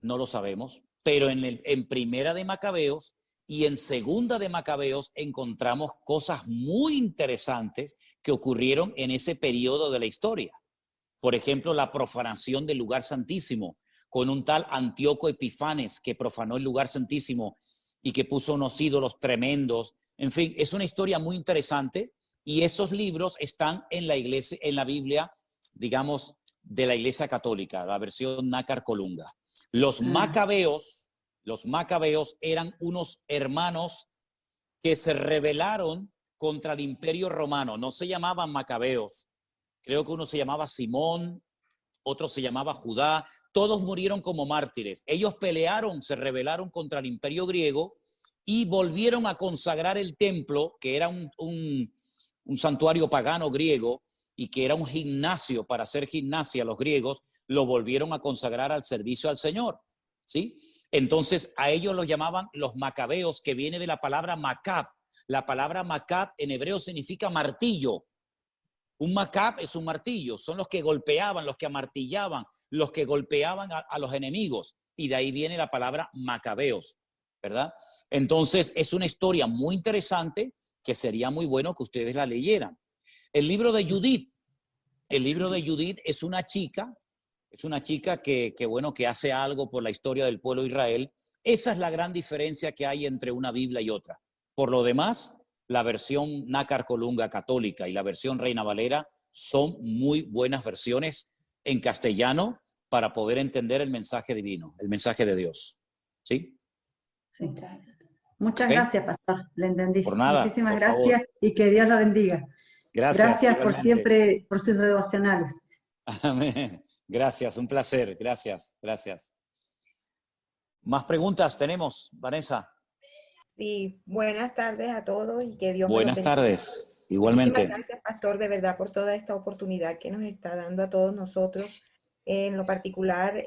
No lo sabemos, pero en Primera de Macabeos y en Segunda de Macabeos encontramos cosas muy interesantes que ocurrieron en ese periodo de la historia. Por ejemplo, la profanación del lugar santísimo con un tal Antíoco Epifanes que profanó el lugar santísimo y que puso unos ídolos tremendos. En fin, es una historia muy interesante y esos libros están en la iglesia, en la Biblia, digamos, de la Iglesia Católica, la versión nácar colunga. Los macabeos eran unos hermanos que se rebelaron contra el imperio romano. No se llamaban macabeos. Creo que uno se llamaba Simón, otro se llamaba Judá, todos murieron como mártires. Ellos pelearon, se rebelaron contra el imperio griego y volvieron a consagrar el templo, que era un santuario pagano griego y que era un gimnasio para hacer gimnasia. Los griegos lo volvieron a consagrar al servicio al Señor, ¿sí? Entonces a ellos los llamaban los macabeos, que viene de la palabra macab. La palabra macab en hebreo significa martillo. Un macab es un martillo, son los que golpeaban, los que amartillaban, los que golpeaban a los enemigos. Y de ahí viene la palabra macabeos, ¿verdad? Entonces es una historia muy interesante que sería muy bueno que ustedes la leyeran. El libro de Judith es una chica que hace algo por la historia del pueblo de Israel. Esa es la gran diferencia que hay entre una Biblia y otra. Por lo demás, la versión Nácar Colunga católica y la versión Reina Valera son muy buenas versiones en castellano para poder entender el mensaje divino, el mensaje de Dios. ¿Sí? Sí. Muchas ¿Okay? Gracias, pastor. Le entendí. Por nada. Muchísimas por gracias favor. y que Dios lo bendiga. Gracias por igualmente. siempre, por sus devocionales. Amén. Gracias, un placer. Gracias. ¿Más preguntas tenemos, Vanessa? Sí, buenas tardes a todos y que Dios me los Buenas bendiga. tardes, igualmente. Muchísimas gracias, pastor, de verdad, por toda esta oportunidad que nos está dando a todos nosotros. En lo particular,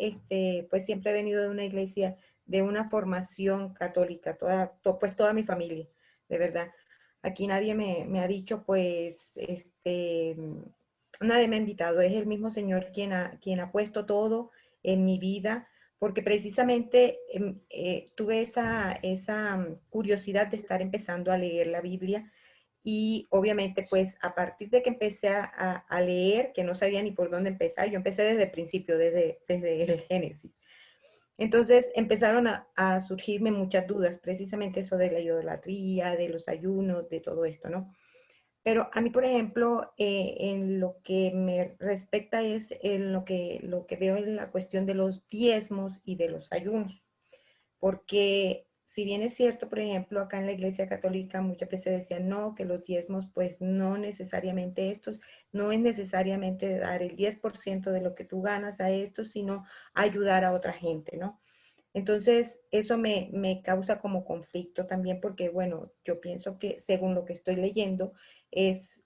pues siempre he venido de una iglesia, de una formación católica, toda mi familia, de verdad. Aquí nadie me ha dicho, pues, nadie me ha invitado. Es el mismo Señor quien ha puesto todo en mi vida, porque precisamente tuve esa curiosidad de estar empezando a leer la Biblia y obviamente pues a partir de que empecé a leer, que no sabía ni por dónde empezar, yo empecé desde el principio, desde el Génesis. Entonces empezaron a surgirme muchas dudas, precisamente eso de la idolatría, de los ayunos, de todo esto, ¿no? Pero a mí, por ejemplo, en lo que me respecta es en lo que veo en la cuestión de los diezmos y de los ayunos. Porque si bien es cierto, por ejemplo, acá en la Iglesia Católica muchas veces decían, no, que los diezmos, pues no necesariamente estos, no es necesariamente dar el 10% de lo que tú ganas a esto, sino ayudar a otra gente, ¿no? Entonces, eso me causa como conflicto también porque, bueno, yo pienso que según lo que estoy leyendo, pues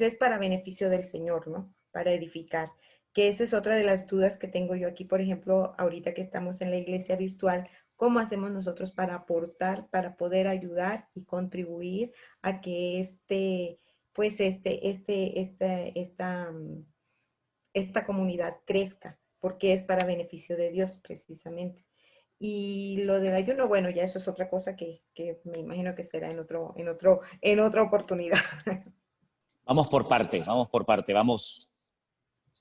es para beneficio del Señor, ¿no? Para edificar. Que esa es otra de las dudas que tengo yo aquí, por ejemplo, ahorita que estamos en la iglesia virtual, ¿cómo hacemos nosotros para aportar, para poder ayudar y contribuir a que esta comunidad crezca? Porque es para beneficio de Dios precisamente. Y lo del ayuno, bueno, ya eso es otra cosa que me imagino que será en otra oportunidad. Vamos por parte, vamos.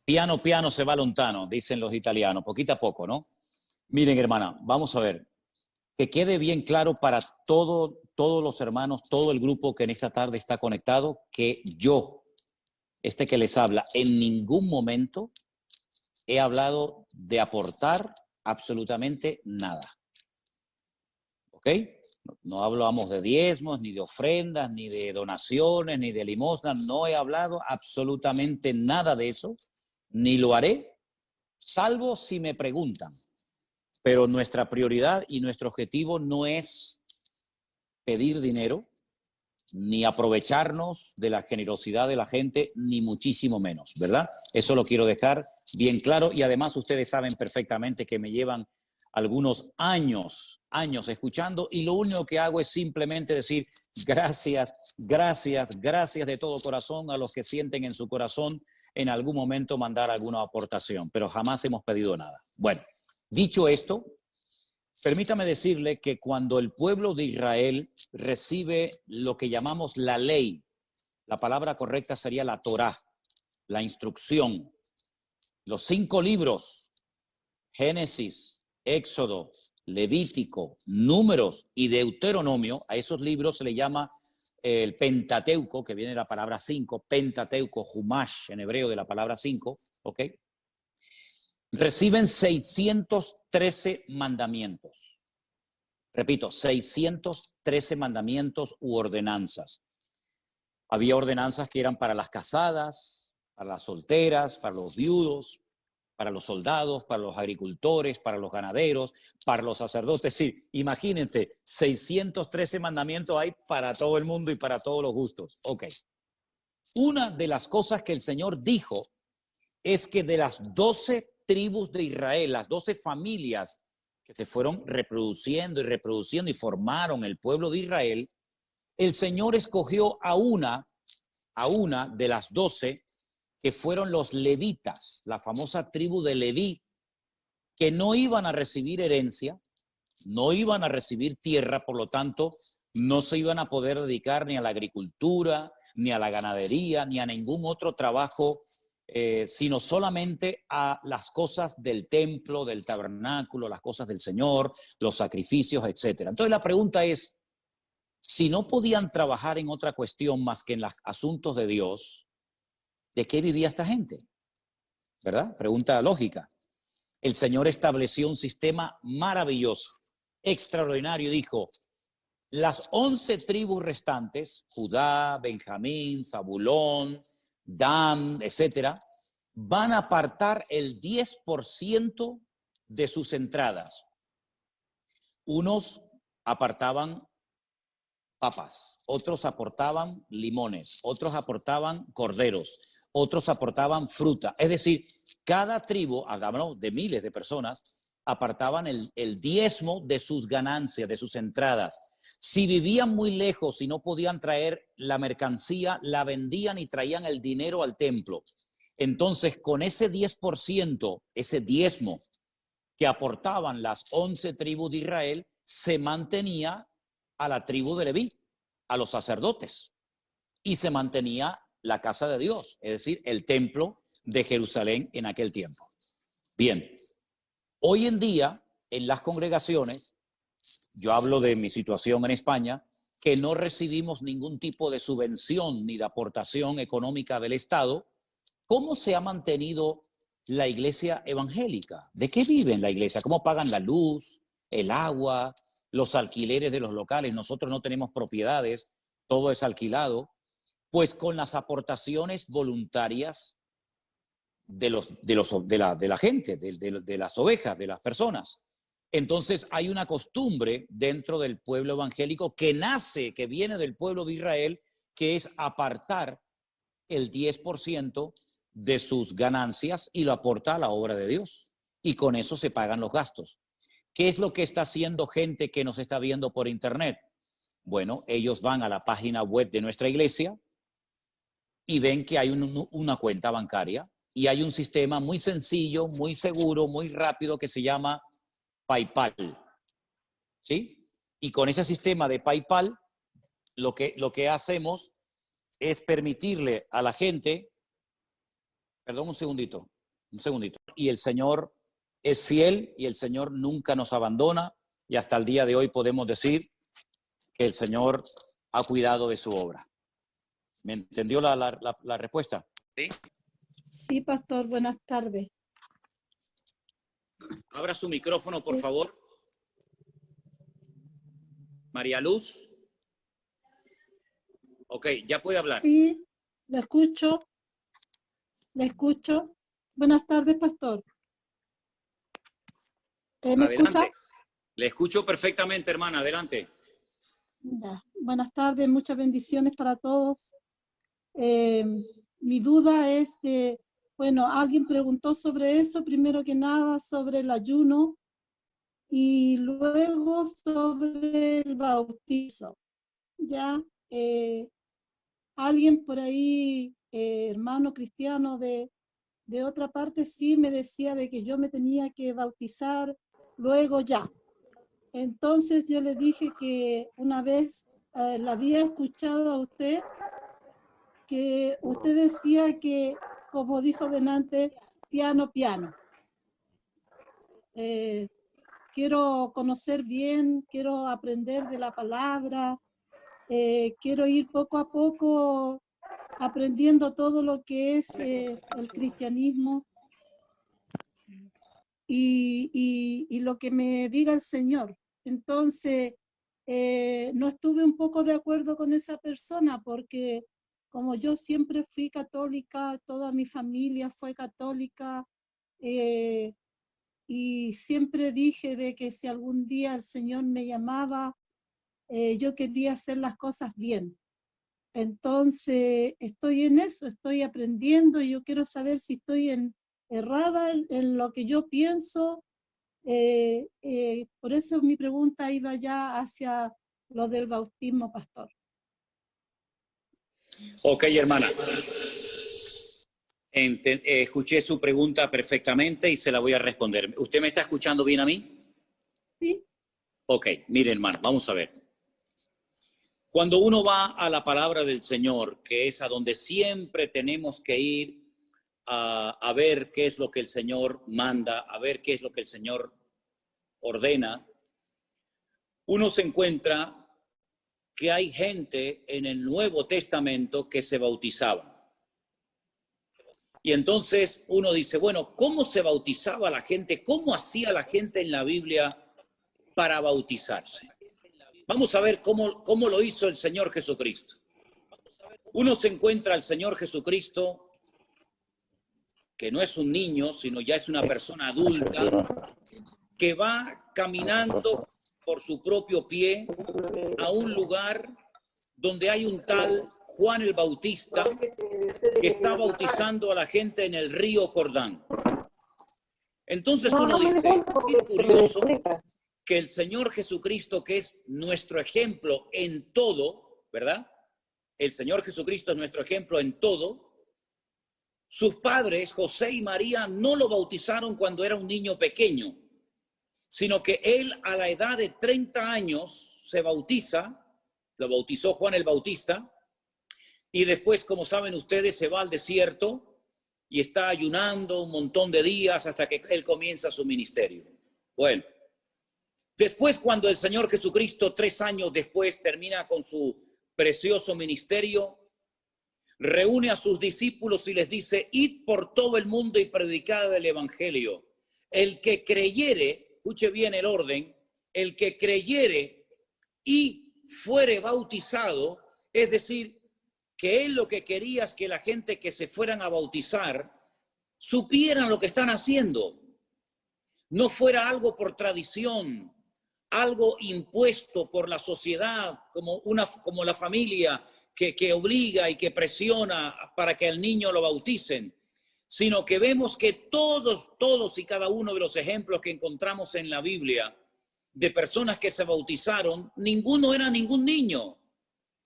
Piano, piano se va lontano, dicen los italianos, poquito a poco, ¿no? Miren, hermana, vamos a ver, que quede bien claro para todos los hermanos, todo el grupo que en esta tarde está conectado, que yo, que les habla, en ningún momento he hablado de aportar absolutamente nada. ¿Ok? No hablamos de diezmos, ni de ofrendas, ni de donaciones, ni de limosnas. No he hablado absolutamente nada de eso, ni lo haré, salvo si me preguntan. Pero nuestra prioridad y nuestro objetivo no es pedir dinero, ni aprovecharnos de la generosidad de la gente, ni muchísimo menos, ¿verdad? Eso lo quiero dejar bien claro y además ustedes saben perfectamente que me llevan algunos años escuchando y lo único que hago es simplemente decir gracias de todo corazón a los que sienten en su corazón en algún momento mandar alguna aportación, pero jamás hemos pedido nada. Bueno, dicho esto, permítame decirle que cuando el pueblo de Israel recibe lo que llamamos la ley, la palabra correcta sería la Torá, la instrucción, los 5 libros, Génesis, Éxodo, Levítico, Números y Deuteronomio, a esos libros se le llama el Pentateuco, que viene de la palabra 5, Pentateuco, Humash, en hebreo de la palabra 5, ¿ok? Reciben 613 mandamientos. Repito, 613 mandamientos u ordenanzas. Había ordenanzas que eran para las casadas, para las solteras, para los viudos, para los soldados, para los agricultores, para los ganaderos, para los sacerdotes. Sí, imagínense, 613 mandamientos hay para todo el mundo y para todos los gustos. Ok. Una de las cosas que el Señor dijo es que de las 12 tribus de Israel, las 12 familias que se fueron reproduciendo y formaron el pueblo de Israel, el Señor escogió a una de las 12 que fueron los levitas, la famosa tribu de Leví, que no iban a recibir herencia, no iban a recibir tierra, por lo tanto, no se iban a poder dedicar ni a la agricultura, ni a la ganadería, ni a ningún otro trabajo, sino solamente a las cosas del templo, del tabernáculo, las cosas del Señor, los sacrificios, etc. Entonces la pregunta es, si no podían trabajar en otra cuestión más que en los asuntos de Dios, ¿de qué vivía esta gente? ¿Verdad? Pregunta lógica. El Señor estableció un sistema maravilloso, extraordinario. Dijo, las 11 tribus restantes, Judá, Benjamín, Zabulón, Dan, etcétera, van a apartar el 10% de sus entradas. Unos apartaban papas, otros aportaban limones, otros aportaban corderos, otros aportaban fruta. Es decir, cada tribu, hablamos de miles de personas, apartaban el diezmo de sus ganancias, de sus entradas. Si vivían muy lejos y no podían traer la mercancía, la vendían y traían el dinero al templo. Entonces, con ese 10%, ese diezmo que aportaban las 11 tribus de Israel, se mantenía a la tribu de Leví, a los sacerdotes, y se mantenía la casa de Dios, es decir, el templo de Jerusalén en aquel tiempo. Bien, hoy en día, en las congregaciones, yo hablo de mi situación en España, que no recibimos ningún tipo de subvención ni de aportación económica del Estado. ¿Cómo se ha mantenido la iglesia evangélica? ¿De qué vive la iglesia? ¿Cómo pagan la luz, el agua, los alquileres de los locales? Nosotros no tenemos propiedades, todo es alquilado. Pues con las aportaciones voluntarias de la gente, de las ovejas, de las personas. Entonces hay una costumbre dentro del pueblo evangélico que nace, que viene del pueblo de Israel, que es apartar el 10% de sus ganancias y lo aporta a la obra de Dios. Y con eso se pagan los gastos. ¿Qué es lo que está haciendo gente que nos está viendo por internet? Bueno, ellos van a la página web de nuestra iglesia y ven que hay una cuenta bancaria y hay un sistema muy sencillo, muy seguro, muy rápido que se llama PayPal, ¿sí? Y con ese sistema de PayPal, lo que hacemos es permitirle a la gente, perdón, un segundito, y el Señor es fiel y el Señor nunca nos abandona y hasta el día de hoy podemos decir que el Señor ha cuidado de su obra. ¿Me entendió la respuesta? ¿Sí? Sí, pastor, buenas tardes. Abra su micrófono, por favor. María Luz. Ok, ya puede hablar. Sí, la escucho. La escucho. Buenas tardes, pastor. ¿Me Adelante. escucha? Le escucho perfectamente, hermana. Adelante. Ya. Buenas tardes, muchas bendiciones para todos. Mi duda es que, bueno, alguien preguntó sobre eso, primero que nada, sobre el ayuno y luego sobre el bautizo. Ya, alguien por ahí, hermano cristiano de otra parte, sí me decía de que yo me tenía que bautizar luego ya. Entonces yo le dije que una vez la había escuchado a usted, que usted decía que, como dijo delante, piano, piano. Quiero conocer bien, quiero aprender de la palabra, quiero ir poco a poco aprendiendo todo lo que es el cristianismo y lo que me diga el Señor. Entonces, no estuve un poco de acuerdo con esa persona porque como yo siempre fui católica, toda mi familia fue católica, y siempre dije de que si algún día el Señor me llamaba, yo quería hacer las cosas bien. Entonces, estoy en eso, estoy aprendiendo y yo quiero saber si estoy errada en lo que yo pienso. Por eso mi pregunta iba ya hacia lo del bautismo, pastor. Ok, hermana. Escuché su pregunta perfectamente y se la voy a responder. ¿Usted me está escuchando bien a mí? Sí. Ok, mire, hermana, vamos a ver. Cuando uno va a la palabra del Señor, que es a donde siempre tenemos que ir a ver qué es lo que el Señor manda, a ver qué es lo que el Señor ordena, uno se encuentra que hay gente en el Nuevo Testamento que se bautizaba. Y entonces uno dice, bueno, ¿cómo se bautizaba la gente? ¿Cómo hacía la gente en la Biblia para bautizarse? Vamos a ver cómo lo hizo el Señor Jesucristo. Uno se encuentra al Señor Jesucristo, que no es un niño, sino ya es una persona adulta, que va caminando por su propio pie a un lugar donde hay un tal Juan el Bautista que está bautizando a la gente en el río Jordán. Entonces uno dice, qué curioso que el Señor Jesucristo, que es nuestro ejemplo en todo, ¿verdad? El Señor Jesucristo es nuestro ejemplo en todo. Sus padres, José y María, no lo bautizaron cuando era un niño pequeño, sino que él a la edad de 30 años se bautiza, lo bautizó Juan el Bautista, y después, como saben ustedes, se va al desierto y está ayunando un montón de días hasta que él comienza su ministerio. Bueno, después cuando el Señor Jesucristo 3 años después termina con su precioso ministerio, reúne a sus discípulos y les dice, id por todo el mundo y predicad el evangelio. El que creyere, escuche bien el orden, el que creyere y fuere bautizado, es decir, que él lo que quería es que la gente que se fueran a bautizar supieran lo que están haciendo. No fuera algo por tradición, algo impuesto por la sociedad, como la familia que obliga y que presiona para que al niño lo bauticen, sino que vemos que todos y cada uno de los ejemplos que encontramos en la Biblia de personas que se bautizaron, ninguno era ningún niño.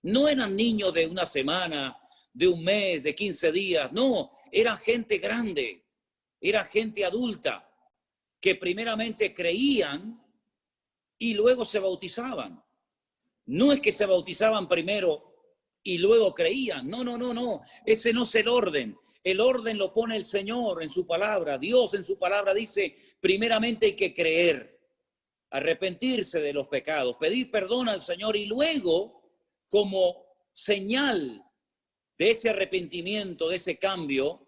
No eran niños de una semana, de un mes, de 15 días, no, eran gente grande, era gente adulta, que primeramente creían y luego se bautizaban. No es que se bautizaban primero y luego creían, no, ese no es el orden. El orden lo pone el Señor en su palabra. Dios en su palabra dice, primeramente hay que creer, arrepentirse de los pecados, pedir perdón al Señor y luego, como señal de ese arrepentimiento, de ese cambio,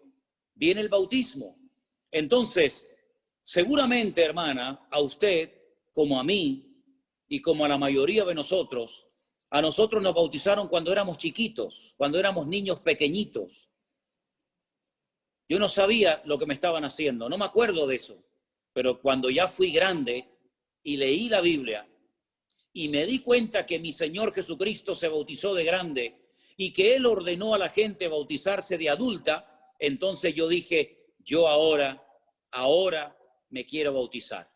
viene el bautismo. Entonces, seguramente, hermana, a usted, como a mí y como a la mayoría de nosotros, a nosotros nos bautizaron cuando éramos chiquitos, cuando éramos niños pequeñitos. Yo no sabía lo que me estaban haciendo, no me acuerdo de eso, pero cuando ya fui grande y leí la Biblia, y me di cuenta que mi Señor Jesucristo se bautizó de grande y que Él ordenó a la gente bautizarse de adulta, entonces yo dije, yo ahora me quiero bautizar,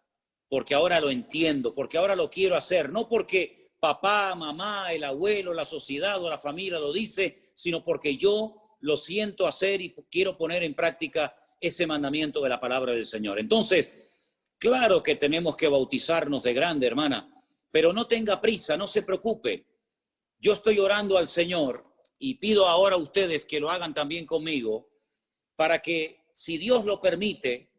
porque ahora lo entiendo, porque ahora lo quiero hacer, no porque papá, mamá, el abuelo, la sociedad o la familia lo dice, sino porque yo lo siento hacer y quiero poner en práctica ese mandamiento de la palabra del Señor. Entonces, claro que tenemos que bautizarnos de grande, hermana, pero no tenga prisa, no se preocupe. Yo estoy orando al Señor y pido ahora a ustedes que lo hagan también conmigo para que, si Dios lo permite,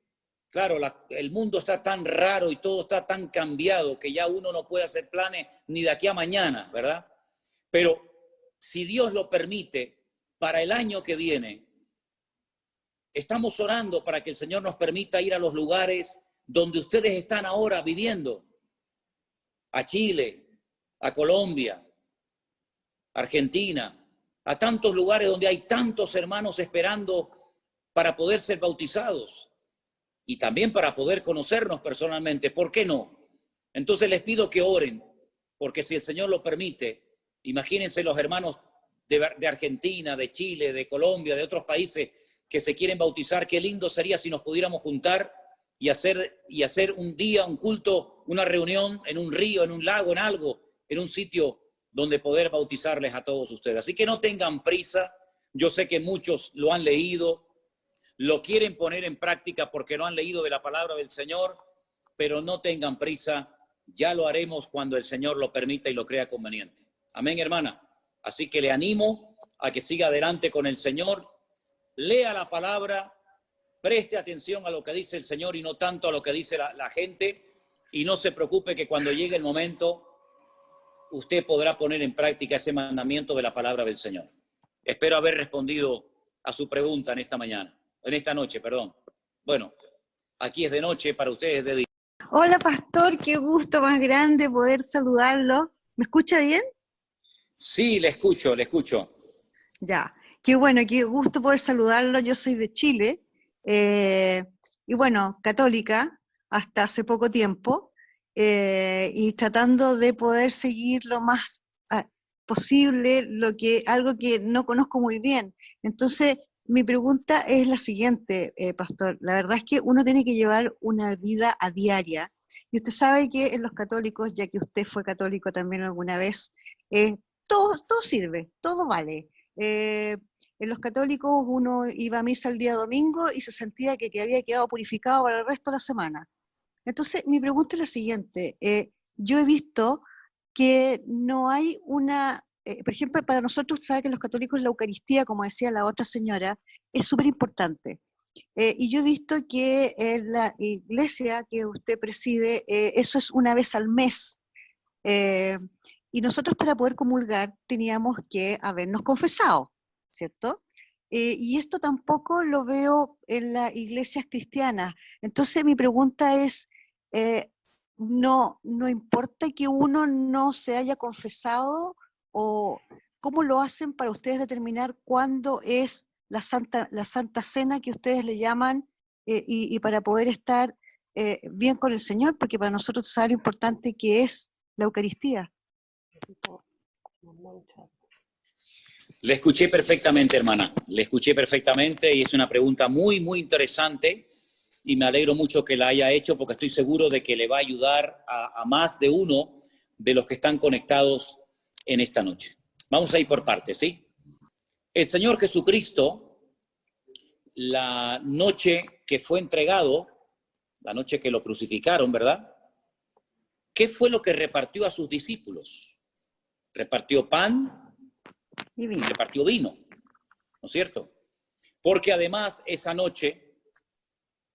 claro, el mundo está tan raro y todo está tan cambiado que ya uno no puede hacer planes ni de aquí a mañana, ¿verdad? Pero si Dios lo permite, para el año que viene, estamos orando para que el Señor nos permita ir a los lugares donde ustedes están ahora viviendo. A Chile, a Colombia, Argentina, a tantos lugares donde hay tantos hermanos esperando para poder ser bautizados y también para poder conocernos personalmente. ¿Por qué no? Entonces les pido que oren, porque si el Señor lo permite, imagínense los hermanos de Argentina, de Chile, de Colombia, de otros países que se quieren bautizar. Qué lindo sería si nos pudiéramos juntar y hacer un día, un culto, una reunión en un río, en un lago, en algo, en un sitio donde poder bautizarles a todos ustedes. Así que no tengan prisa. Yo sé que muchos lo han leído, lo quieren poner en práctica porque no han leído de la palabra del Señor, pero no tengan prisa. Ya lo haremos cuando el Señor lo permita y lo crea conveniente. Amén, hermana. Así que le animo a que siga adelante con el Señor. Lea la palabra, preste atención a lo que dice el Señor y no tanto a lo que dice la gente. Y no se preocupe que cuando llegue el momento, usted podrá poner en práctica ese mandamiento de la palabra del Señor. Espero haber respondido a su pregunta en esta noche, perdón. Bueno, aquí es de noche, para ustedes es de día. Hola, pastor, qué gusto más grande poder saludarlo. ¿Me escucha bien? Sí, le escucho. Ya, qué bueno, qué gusto poder saludarlo. Yo soy de Chile y bueno, católica hasta hace poco tiempo y tratando de poder seguir lo más posible algo que no conozco muy bien. Entonces, mi pregunta es la siguiente, pastor. La verdad es que uno tiene que llevar una vida a diaria. Y usted sabe que en los católicos, ya que usted fue católico también alguna vez, todo sirve, todo vale. En los católicos uno iba a misa el día domingo y se sentía que había quedado purificado para el resto de la semana. Entonces, mi pregunta es la siguiente. Yo he visto que no hay una... por ejemplo, para nosotros, sabe que los católicos la Eucaristía, como decía la otra señora, es súper importante. Y yo he visto que en la iglesia que usted preside, eso es una vez al mes. Y nosotros para poder comulgar teníamos que habernos confesado, ¿cierto? Y esto tampoco lo veo en las iglesias cristianas. Entonces mi pregunta es, no importa que uno no se haya confesado, o cómo lo hacen para ustedes determinar cuándo es la Santa Cena que ustedes le llaman y para poder estar bien con el Señor, porque para nosotros sabe lo importante que es la Eucaristía. Le escuché perfectamente, hermana. Le escuché perfectamente y es una pregunta muy, muy interesante y me alegro mucho que la haya hecho porque estoy seguro de que le va a ayudar a más de uno de los que están conectados en esta noche. Vamos a ir por partes, ¿sí? El Señor Jesucristo, la noche que fue entregado, la noche que lo crucificaron, ¿verdad? ¿Qué fue lo que repartió a sus discípulos? Repartió pan y repartió vino, ¿no es cierto? Porque además esa noche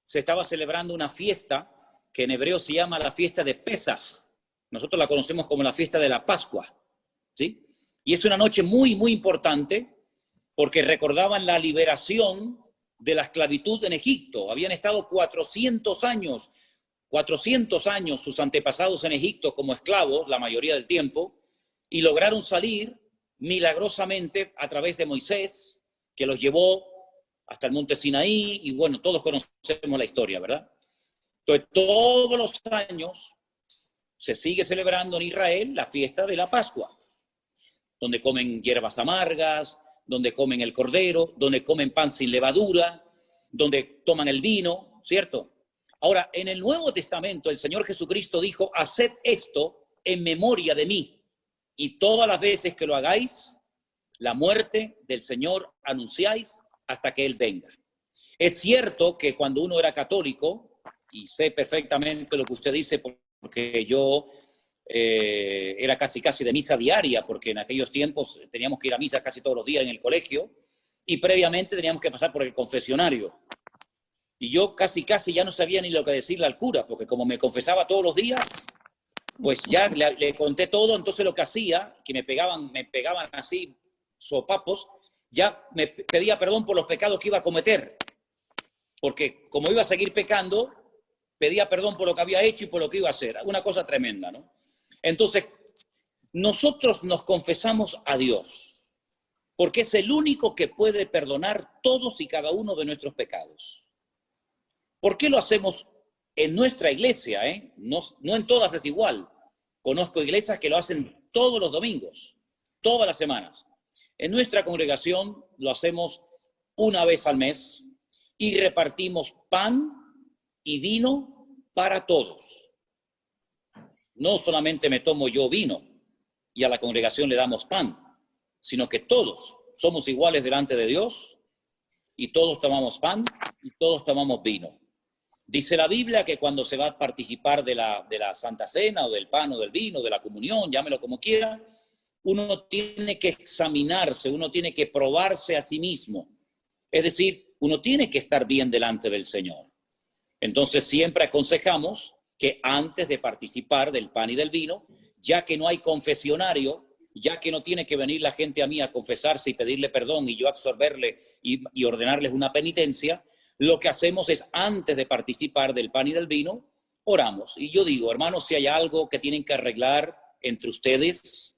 se estaba celebrando una fiesta que en hebreo se llama la fiesta de Pesaj. Nosotros la conocemos como la fiesta de la Pascua, ¿sí? Y es una noche muy, muy importante porque recordaban la liberación de la esclavitud en Egipto. Habían estado 400 años sus antepasados en Egipto como esclavos, la mayoría del tiempo, y lograron salir milagrosamente a través de Moisés, que los llevó hasta el monte Sinaí, y bueno, todos conocemos la historia, ¿verdad? Entonces, todos los años se sigue celebrando en Israel la fiesta de la Pascua, donde comen hierbas amargas, donde comen el cordero, donde comen pan sin levadura, donde toman el vino, ¿cierto? Ahora, en el Nuevo Testamento, el Señor Jesucristo dijo, haced esto en memoria de mí, y todas las veces que lo hagáis, la muerte del Señor anunciáis hasta que Él venga. Es cierto que cuando uno era católico, y sé perfectamente lo que usted dice, porque yo era casi de misa diaria, porque en aquellos tiempos teníamos que ir a misa casi todos los días en el colegio, y previamente teníamos que pasar por el confesionario. Y yo casi ya no sabía ni lo que decirle al cura, porque como me confesaba todos los días, pues ya le conté todo. Entonces lo que hacía, que me pegaban así sopapos, ya me pedía perdón por los pecados que iba a cometer, porque como iba a seguir pecando, pedía perdón por lo que había hecho y por lo que iba a hacer. Una cosa tremenda, ¿no? Entonces, nosotros nos confesamos a Dios. porque es el único que puede perdonar todos y cada uno de nuestros pecados. ¿Por qué lo hacemos en nuestra iglesia? No en todas es igual. Conozco iglesias que lo hacen todos los domingos, todas las semanas. En nuestra congregación lo hacemos una vez al mes y repartimos pan y vino para todos. No solamente me tomo yo vino y a la congregación le damos pan, sino que todos somos iguales delante de Dios y todos tomamos pan y todos tomamos vino. Dice la Biblia que cuando se va a participar de la Santa Cena o del pan o del vino, de la comunión, llámelo como quiera, uno tiene que examinarse, uno tiene que probarse a sí mismo. Es decir, uno tiene que estar bien delante del Señor. Entonces siempre aconsejamos que antes de participar del pan y del vino, ya que no hay confesionario, ya que no tiene que venir la gente a mí a confesarse y pedirle perdón y yo absorberle y ordenarles una penitencia, lo que hacemos es, antes de participar del pan y del vino, oramos. Y yo digo, hermanos, si hay algo que tienen que arreglar entre ustedes,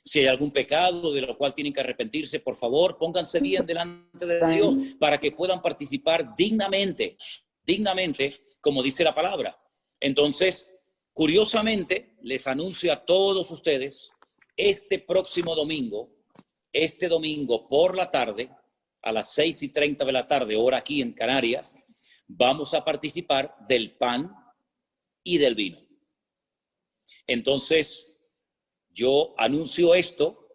si hay algún pecado de lo cual tienen que arrepentirse, por favor, pónganse bien delante de Dios para que puedan participar dignamente, como dice la palabra. Entonces, curiosamente, les anuncio a todos ustedes, este domingo por la tarde, a las 6:30 de la tarde, hora aquí en Canarias, vamos a participar del pan y del vino. Entonces, yo anuncio esto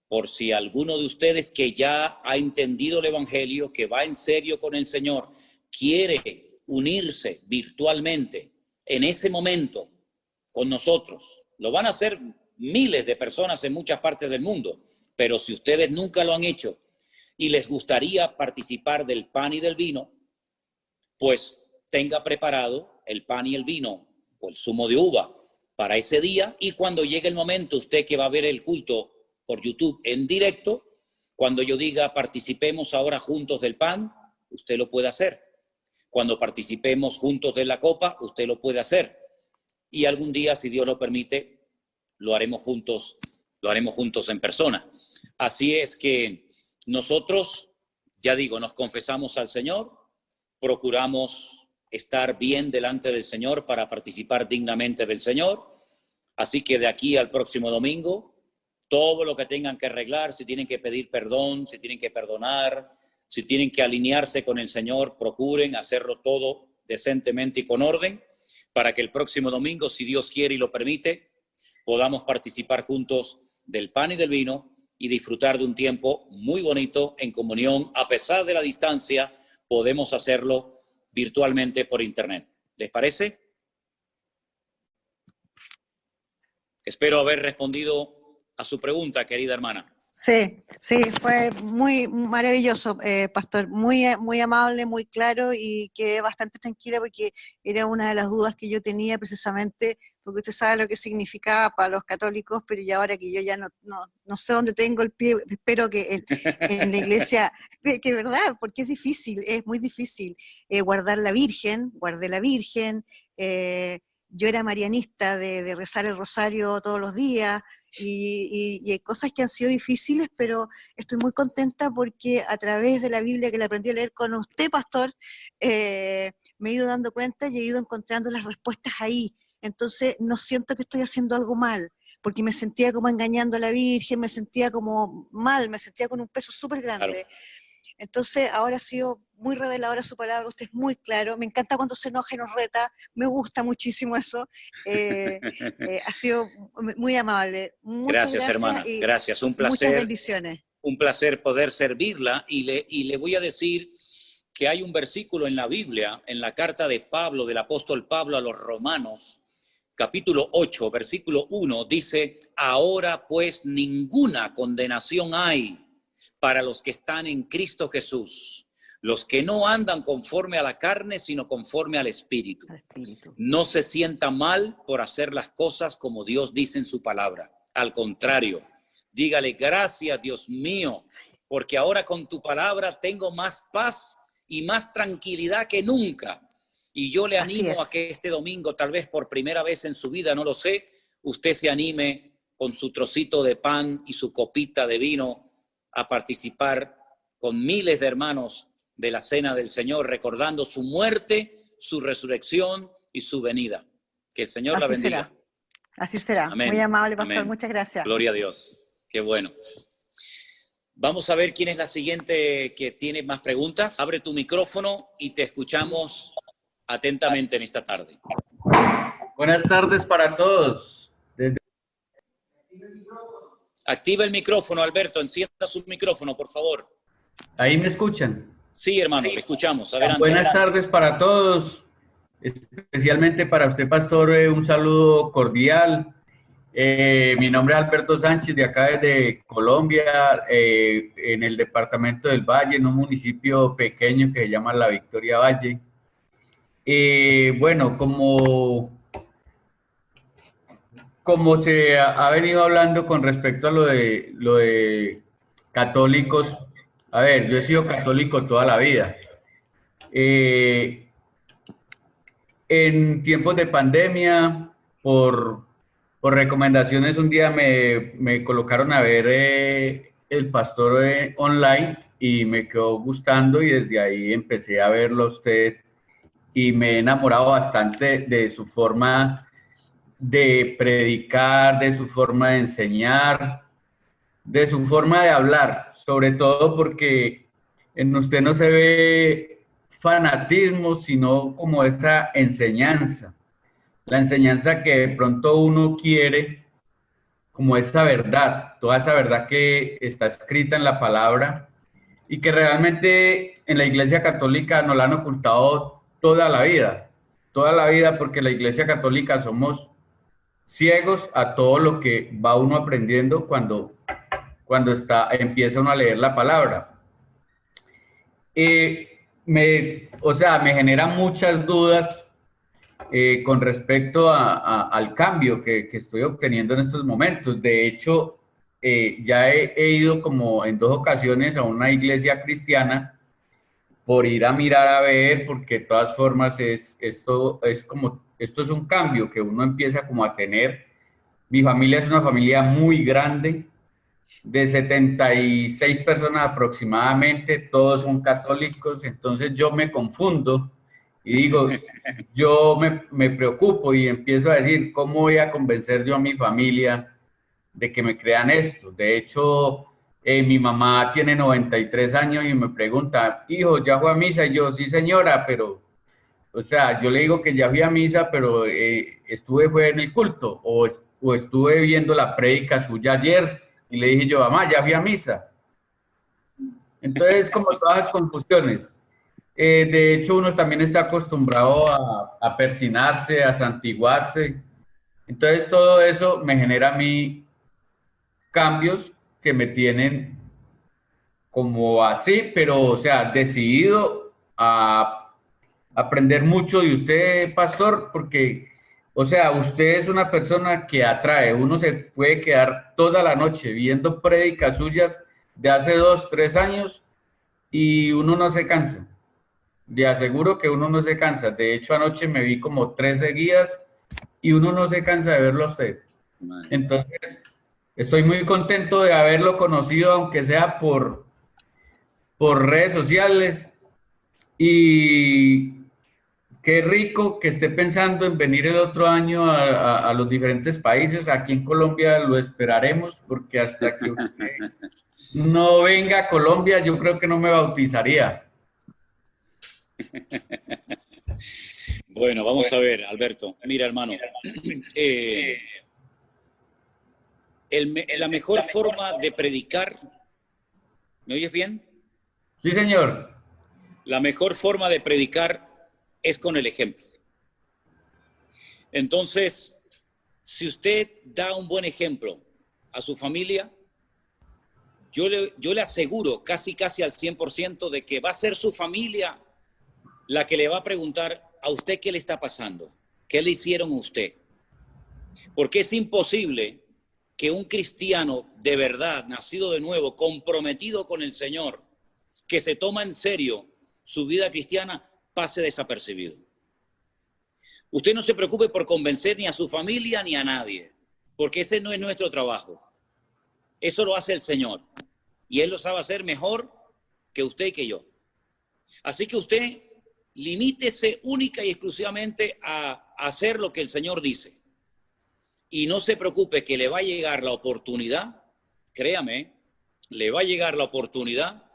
por si alguno de ustedes que ya ha entendido el Evangelio, que va en serio con el Señor, quiere unirse virtualmente en ese momento con nosotros. Lo van a hacer miles de personas en muchas partes del mundo, pero si ustedes nunca lo han hecho y les gustaría participar del pan y del vino, pues tenga preparado el pan y el vino o el zumo de uva para ese día, y cuando llegue el momento, usted que va a ver el culto por YouTube en directo, cuando yo diga participemos ahora juntos del pan, usted lo puede hacer. Cuando participemos juntos de la copa, usted lo puede hacer. Y algún día, si Dios lo permite, lo haremos juntos en persona. Así es que nosotros, ya digo, nos confesamos al Señor, procuramos estar bien delante del Señor para participar dignamente del Señor. Así que de aquí al próximo domingo, todo lo que tengan que arreglar, si tienen que pedir perdón, si tienen que perdonar, si tienen que alinearse con el Señor, procuren hacerlo todo decentemente y con orden, para que el próximo domingo, si Dios quiere y lo permite, podamos participar juntos del pan y del vino y disfrutar de un tiempo muy bonito en comunión. A pesar de la distancia, podemos hacerlo virtualmente por internet. ¿Les parece? Espero haber respondido a su pregunta, querida hermana. Sí, fue muy maravilloso, pastor, muy amable, muy claro, y quedé bastante tranquila porque era una de las dudas que yo tenía, precisamente porque usted sabe lo que significaba para los católicos, pero ya ahora que yo ya no sé dónde tengo el pie, espero que en la iglesia, que verdad, porque es difícil, es muy difícil guardé la Virgen, yo era marianista de rezar el rosario todos los días, y hay cosas que han sido difíciles, pero estoy muy contenta porque a través de la Biblia que la aprendí a leer con usted, pastor, me he ido dando cuenta y he ido encontrando las respuestas ahí. Entonces no siento que estoy haciendo algo mal, porque me sentía como engañando a la Virgen, me sentía como mal, me sentía con un peso súper grande. Claro. Entonces ahora ha sido muy reveladora su palabra, usted es muy claro, me encanta cuando se enoja y nos reta, me gusta muchísimo eso, ha sido muy amable. Muchas gracias, hermana, gracias, un placer. Muchas bendiciones. Un placer poder servirla, y le voy a decir que hay un versículo en la Biblia, en la carta de Pablo, del apóstol Pablo a los Romanos, capítulo 8, versículo 1, dice: ahora pues ninguna condenación hay para los que están en Cristo Jesús, los que no andan conforme a la carne, sino conforme al Espíritu. No se sienta mal por hacer las cosas como Dios dice en su palabra. Al contrario, dígale: gracias, Dios mío, porque ahora con tu palabra tengo más paz y más tranquilidad que nunca. Y yo le animo a que este domingo, tal vez por primera vez en su vida, no lo sé, usted se anime con su trocito de pan y su copita de vino a participar con miles de hermanos de la Cena del Señor, recordando su muerte, su resurrección y su venida. Que el Señor la bendiga. Será. Así será. Amén. Muy amable, pastor. Amén. Muchas gracias. Gloria a Dios. Qué bueno. Vamos a ver quién es la siguiente que tiene más preguntas. Abre tu micrófono y te escuchamos atentamente en esta tarde. Buenas tardes para todos. Activa el micrófono, Alberto. Encienda su micrófono, por favor. ¿Ahí me escuchan? Sí, hermano, le escuchamos. Adelante. Buenas tardes para todos. Especialmente para usted, pastor, un saludo cordial. Mi nombre es Alberto Sánchez, de acá desde Colombia, en el departamento del Valle, en un municipio pequeño que se llama La Victoria Valle. Bueno, como se ha venido hablando con respecto a lo de católicos, a ver, yo he sido católico toda la vida. En tiempos de pandemia, por recomendaciones, un día me colocaron a ver el pastor online y me quedó gustando y desde ahí empecé a verlo a usted y me he enamorado bastante de su forma de predicar, de su forma de enseñar, de su forma de hablar, sobre todo porque en usted no se ve fanatismo, sino como esa enseñanza, la enseñanza que de pronto uno quiere, como esa verdad, toda esa verdad que está escrita en la palabra y que realmente en la Iglesia Católica nos la han ocultado toda la vida, porque la Iglesia Católica somos ciegos a todo lo que va uno aprendiendo cuando empieza uno a leer la palabra. Me genera muchas dudas con respecto al cambio que estoy obteniendo en estos momentos. De hecho, ya he ido como en 2 ocasiones a una iglesia cristiana por ir a mirar a ver, porque de todas formas esto es un cambio que uno empieza como a tener. Mi familia es una familia muy grande, de 76 personas aproximadamente, todos son católicos, entonces yo me confundo y digo, yo me preocupo y empiezo a decir, ¿cómo voy a convencer yo a mi familia de que me crean esto? De hecho, mi mamá tiene 93 años y me pregunta, hijo, ¿ya fue a misa? Y yo, sí señora, pero, o sea, yo le digo que ya fui a misa, pero fue en el culto, o estuve viendo la prédica suya ayer, y le dije yo, mamá, ya fui a misa. Entonces, como todas las confusiones. De hecho, uno también está acostumbrado a persinarse, a santiguarse. Entonces, todo eso me genera a mí cambios que me tienen como así, pero, o sea, decidido a aprender mucho de usted, pastor, porque, o sea, usted es una persona que atrae. Uno se puede quedar toda la noche viendo prédicas suyas de hace 2, 3 años y uno no se cansa. Le aseguro que uno no se cansa. De hecho, anoche me vi como 3 seguidas y uno no se cansa de verlo a usted. Entonces, estoy muy contento de haberlo conocido, aunque sea por redes sociales. Y qué rico que esté pensando en venir el otro año a los diferentes países. Aquí en Colombia lo esperaremos, porque hasta que usted no venga a Colombia, yo creo que no me bautizaría. Bueno, vamos a ver, Alberto. Mira, hermano, la mejor forma de predicar, ¿me oyes bien? Sí, señor. La mejor forma de predicar es con el ejemplo. Entonces, si usted da un buen ejemplo a su familia, yo le aseguro casi al 100% de que va a ser su familia la que le va a preguntar a usted qué le está pasando, qué le hicieron a usted. Porque es imposible que un cristiano de verdad, nacido de nuevo, comprometido con el Señor, que se toma en serio su vida cristiana, pase desapercibido. Usted no se preocupe por convencer ni a su familia ni a nadie, porque ese no es nuestro trabajo. Eso lo hace el Señor. y Él lo sabe hacer mejor que usted y que yo. Así que usted limítese única y exclusivamente a hacer lo que el Señor dice. Y no se preocupe que le va a llegar la oportunidad, créame, le va a llegar la oportunidad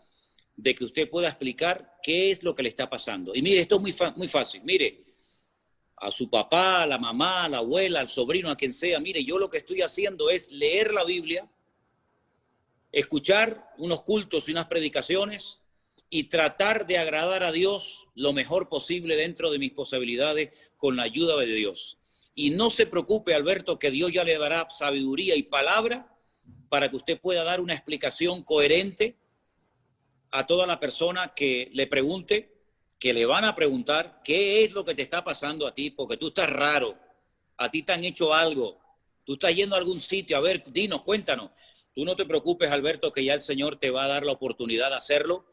de que usted pueda explicar qué es lo que le está pasando. Y mire, esto es muy fácil. Mire, a su papá, a la mamá, a la abuela, al sobrino, a quien sea, mire, yo lo que estoy haciendo es leer la Biblia, escuchar unos cultos y unas predicaciones y tratar de agradar a Dios lo mejor posible dentro de mis posibilidades con la ayuda de Dios. Y no se preocupe, Alberto, que Dios ya le dará sabiduría y palabra para que usted pueda dar una explicación coherente a toda la persona que le pregunte, que le van a preguntar qué es lo que te está pasando a ti, porque tú estás raro, a ti te han hecho algo, tú estás yendo a algún sitio, a ver, dinos, cuéntanos. Tú no te preocupes, Alberto, que ya el Señor te va a dar la oportunidad de hacerlo.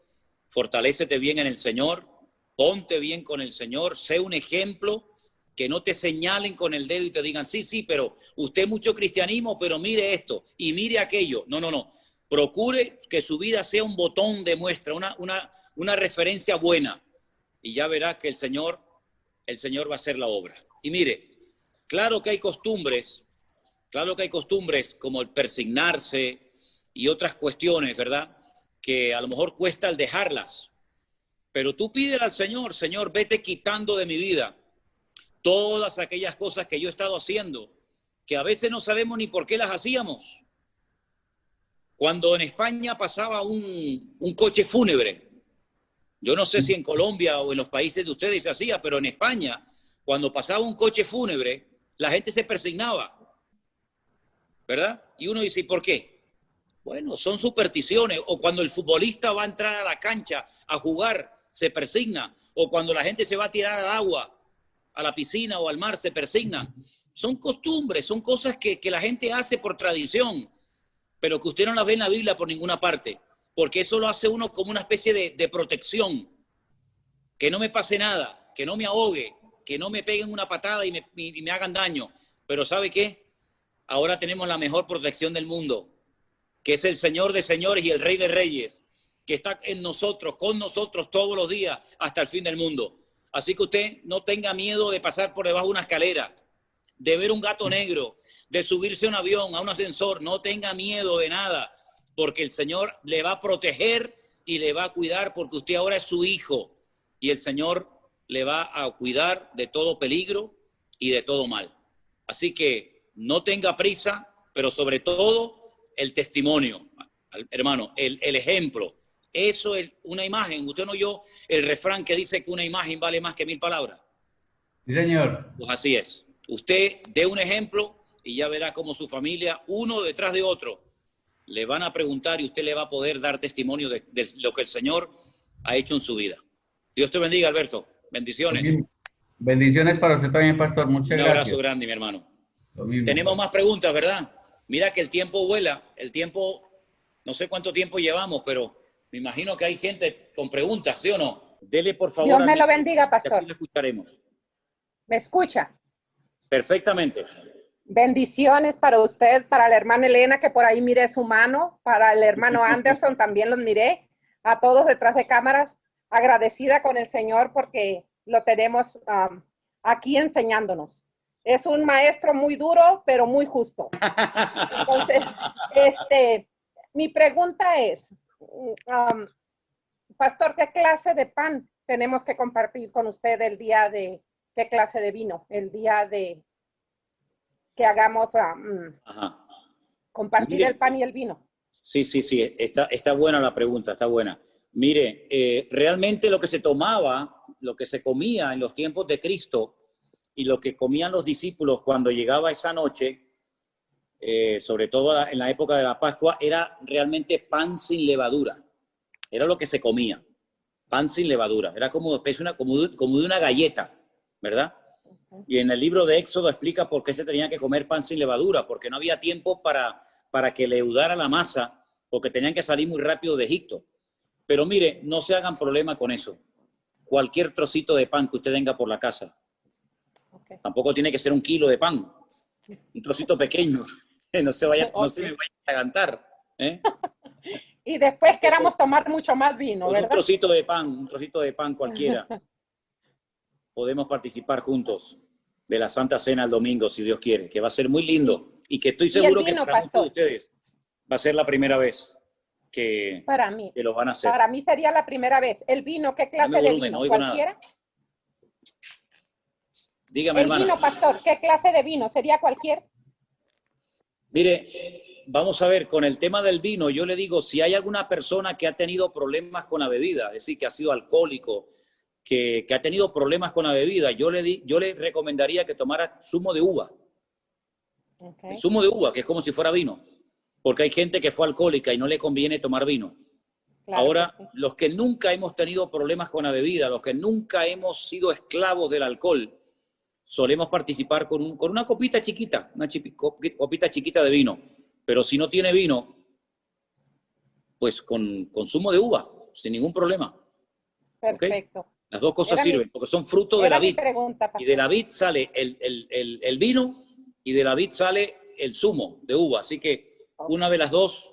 Fortalécete bien en el Señor, ponte bien con el Señor, sé un ejemplo, que no te señalen con el dedo y te digan, sí, pero usted mucho cristianismo, pero mire esto y mire aquello. No. Procure que su vida sea un botón de muestra, una referencia buena. Y ya verás que el Señor va a hacer la obra. Y mire, claro que hay costumbres como el persignarse y otras cuestiones, ¿verdad? Que a lo mejor cuesta el dejarlas. Pero tú pídele al Señor, Señor, vete quitando de mi vida todas aquellas cosas que yo he estado haciendo, que a veces no sabemos ni por qué las hacíamos. Cuando en España pasaba un coche fúnebre, yo no sé si en Colombia o en los países de ustedes se hacía, pero en España, cuando pasaba un coche fúnebre, la gente se persignaba, ¿verdad? Y uno dice, ¿por qué? Bueno, son supersticiones. O cuando el futbolista va a entrar a la cancha a jugar, se persigna. O cuando la gente se va a tirar al agua, a la piscina o al mar, se persigna. Son costumbres, son cosas que la gente hace por tradición, pero que usted no las ve en la Biblia por ninguna parte, porque eso lo hace uno como una especie de protección. Que no me pase nada, que no me ahogue, que no me peguen una patada y me hagan daño. Pero ¿sabe qué? Ahora tenemos la mejor protección del mundo, que es el Señor de señores y el Rey de reyes, que está en nosotros, con nosotros todos los días hasta el fin del mundo. Así que usted no tenga miedo de pasar por debajo de una escalera, de ver un gato negro, de subirse a un avión, a un ascensor. No tenga miedo de nada, porque el Señor le va a proteger y le va a cuidar, porque usted ahora es su hijo y el Señor le va a cuidar de todo peligro y de todo mal. Así que no tenga prisa, pero sobre todo el testimonio, hermano, el ejemplo. Eso es una imagen. Usted no oyó el refrán que dice que una imagen vale más que 1000 palabras. Sí, señor. Pues así es. Usted dé un ejemplo y ya verá cómo su familia, uno detrás de otro, le van a preguntar y usted le va a poder dar testimonio de lo que el Señor ha hecho en su vida. Dios te bendiga, Alberto. Bendiciones. Bendiciones para usted también, pastor. Muchas gracias. Un abrazo grande, mi hermano. Tenemos más preguntas, ¿verdad? Mira que el tiempo vuela. El tiempo, no sé cuánto tiempo llevamos, pero me imagino que hay gente con preguntas, ¿sí o no? Dele, por favor. Dios me lo bendiga, pastor. Aquí lo escucharemos. ¿Me escucha? Perfectamente. Bendiciones para usted, para la hermana Elena, que por ahí miré su mano, para el hermano Anderson también los miré, a todos detrás de cámaras, agradecida con el Señor porque lo tenemos aquí enseñándonos. Es un maestro muy duro, pero muy justo. Entonces, mi pregunta es, pastor, ¿qué clase de pan tenemos que compartir con usted el día de, qué clase de vino, el día de que hagamos compartir Mire, el pan y el vino? Sí, está buena la pregunta, está buena. Mire, realmente lo que se tomaba, lo que se comía en los tiempos de Cristo y lo que comían los discípulos cuando llegaba esa noche, sobre todo en la época de la Pascua, era realmente pan sin levadura. Era lo que se comía, pan sin levadura. Era como de una galleta, ¿verdad? Y en el libro de Éxodo explica por qué se tenía que comer pan sin levadura, porque no había tiempo para que leudara la masa, porque tenían que salir muy rápido de Egipto. Pero mire, no se hagan problema con eso. Cualquier trocito de pan que usted tenga por la casa. Tampoco tiene que ser 1 kilo de pan. Un trocito pequeño. No se me vaya a atragantar. y después queramos tomar mucho más vino, Con ¿verdad? un trocito de pan cualquiera. Podemos participar juntos de la Santa Cena el domingo, si Dios quiere, que va a ser muy lindo y que estoy Y el seguro que vino, para muchos de pastor. ustedes va a ser la primera vez que lo van a hacer. Para mí sería la primera vez. ¿El vino, qué clase Dame de volumen, vino? no oigo nada. ¿Cualquiera? Dígame, El hermana. vino, pastor, ¿qué clase de vino? ¿Sería cualquier? Mire, vamos a ver, con el tema del vino, yo le digo, si hay alguna persona que ha tenido problemas con la bebida, es decir, que ha sido alcohólico, que ha tenido problemas con la bebida, yo le recomendaría que tomara zumo de uva. Okay. El zumo de uva, que es como si fuera vino, porque hay gente que fue alcohólica y no le conviene tomar vino. Claro. Ahora, que sí. los que nunca hemos tenido problemas con la bebida, los que nunca hemos sido esclavos del alcohol, solemos participar con una copita chiquita, copita chiquita de vino. Pero si no tiene vino, pues con zumo de uva, sin ningún problema. Perfecto. ¿Okay? Las dos cosas Era sirven, porque son frutos de la vid. Pregunta, y de la vid sale el vino y de la vid sale el zumo de uva. Así que una de las dos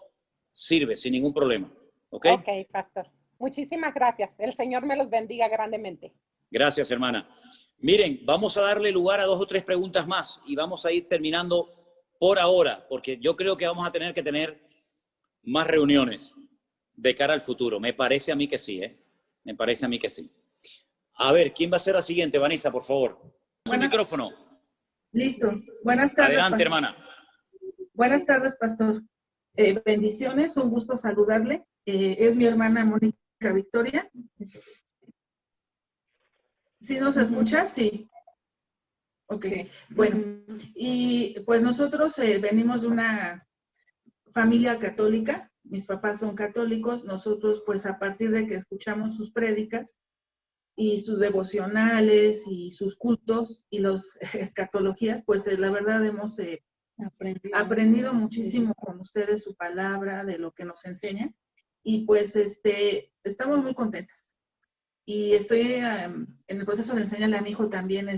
sirve sin ningún problema. ¿Ok? Ok, pastor. Muchísimas gracias. El Señor me los bendiga grandemente. Gracias, hermana. Miren, vamos a darle lugar a 2 o 3 preguntas más y vamos a ir terminando por ahora, porque yo creo que vamos a tener que tener más reuniones de cara al futuro. Me parece a mí que sí, ¿eh? Me parece a mí que sí. A ver, ¿quién va a ser la siguiente? Vanessa, por favor. Su micrófono. Listo. Buenas tardes. Adelante, pastor. hermana. Buenas tardes, pastor. Bendiciones, un gusto saludarle. Es mi hermana Mónica Victoria. ¿Sí nos escucha? Sí. Ok, bueno. Y pues nosotros venimos de una familia católica. Mis papás son católicos. Nosotros, pues a partir de que escuchamos sus prédicas y sus devocionales y sus cultos y las escatologías, pues la verdad hemos aprendido muchísimo con ustedes su palabra, de lo que nos enseñan, y pues estamos muy contentas. Y estoy en el proceso de enseñarle a mi hijo también,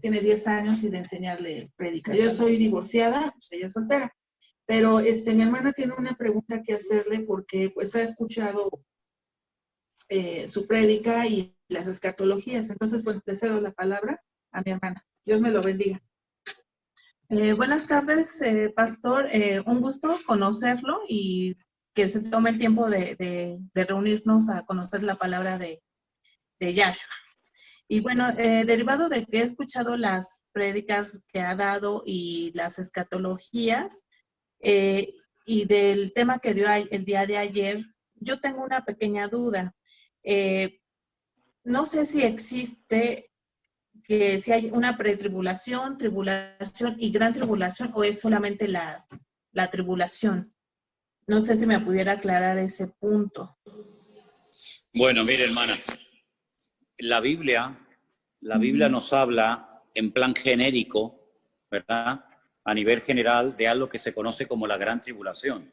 tiene 10 años y de enseñarle predicar. Yo soy divorciada, pues ella es soltera, pero mi hermana tiene una pregunta que hacerle porque pues ha escuchado su prédica y las escatologías. Entonces, pues le cedo la palabra a mi hermana. Dios me lo bendiga. Buenas tardes, pastor. Un gusto conocerlo y que se tome el tiempo de reunirnos a conocer la palabra de Yahshua. Y bueno, derivado de que he escuchado las prédicas que ha dado y las escatologías y del tema que dio el día de ayer, yo tengo una pequeña duda. No sé si existe que si hay una pretribulación, tribulación y gran tribulación, o es solamente la tribulación. No sé si me pudiera aclarar ese punto. Bueno, mire, hermana, la Biblia nos habla en plan genérico, ¿verdad? A nivel general de algo que se conoce como la gran tribulación.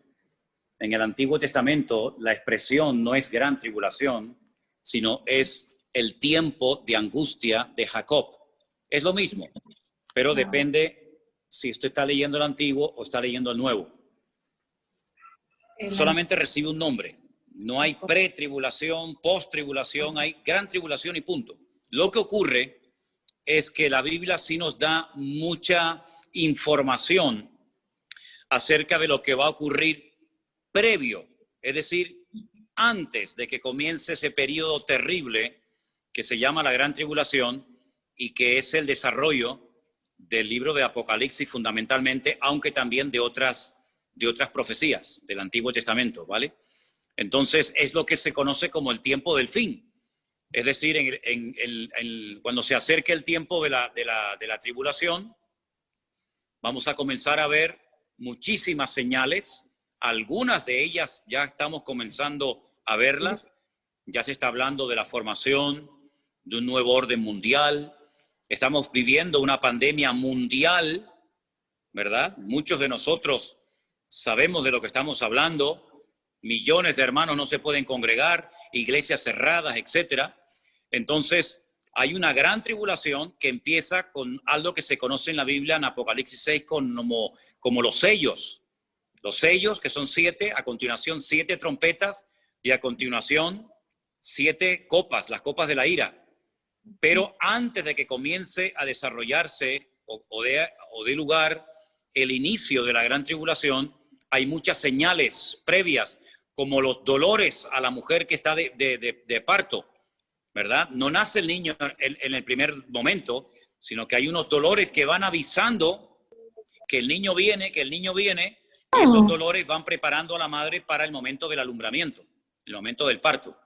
En el Antiguo Testamento, la expresión no es gran tribulación, sino es el tiempo de angustia de Jacob. Es lo mismo, pero depende si usted está leyendo el Antiguo o está leyendo el Nuevo. Solamente recibe un nombre. No hay pretribulación, posttribulación, hay gran tribulación y punto. Lo que ocurre es que la Biblia sí nos da mucha información acerca de lo que va a ocurrir previo, es decir, antes de que comience ese periodo terrible que se llama la Gran Tribulación y que es el desarrollo del libro de Apocalipsis fundamentalmente, aunque también de otras profecías del Antiguo Testamento, ¿vale? Entonces es lo que se conoce como el tiempo del fin. Es decir, cuando se acerque el tiempo de la tribulación, vamos a comenzar a ver muchísimas señales. Algunas de ellas ya estamos comenzando a verlas. Ya se está hablando de la formación de un nuevo orden mundial. Estamos viviendo una pandemia mundial, ¿verdad? Muchos de nosotros sabemos de lo que estamos hablando. Millones de hermanos no se pueden congregar, iglesias cerradas, etcétera. Entonces, hay una gran tribulación que empieza con algo que se conoce en la Biblia, en Apocalipsis 6, como los sellos, Los sellos, que son 7, a continuación 7 trompetas y a continuación 7 copas, las copas de la ira. Pero antes de que comience a desarrollarse o dé lugar el inicio de la gran tribulación, hay muchas señales previas, como los dolores a la mujer que está de parto, ¿verdad? No nace el niño en el primer momento, sino que hay unos dolores que van avisando que el niño viene, y esos dolores van preparando a la madre para el momento del alumbramiento, el momento del parto.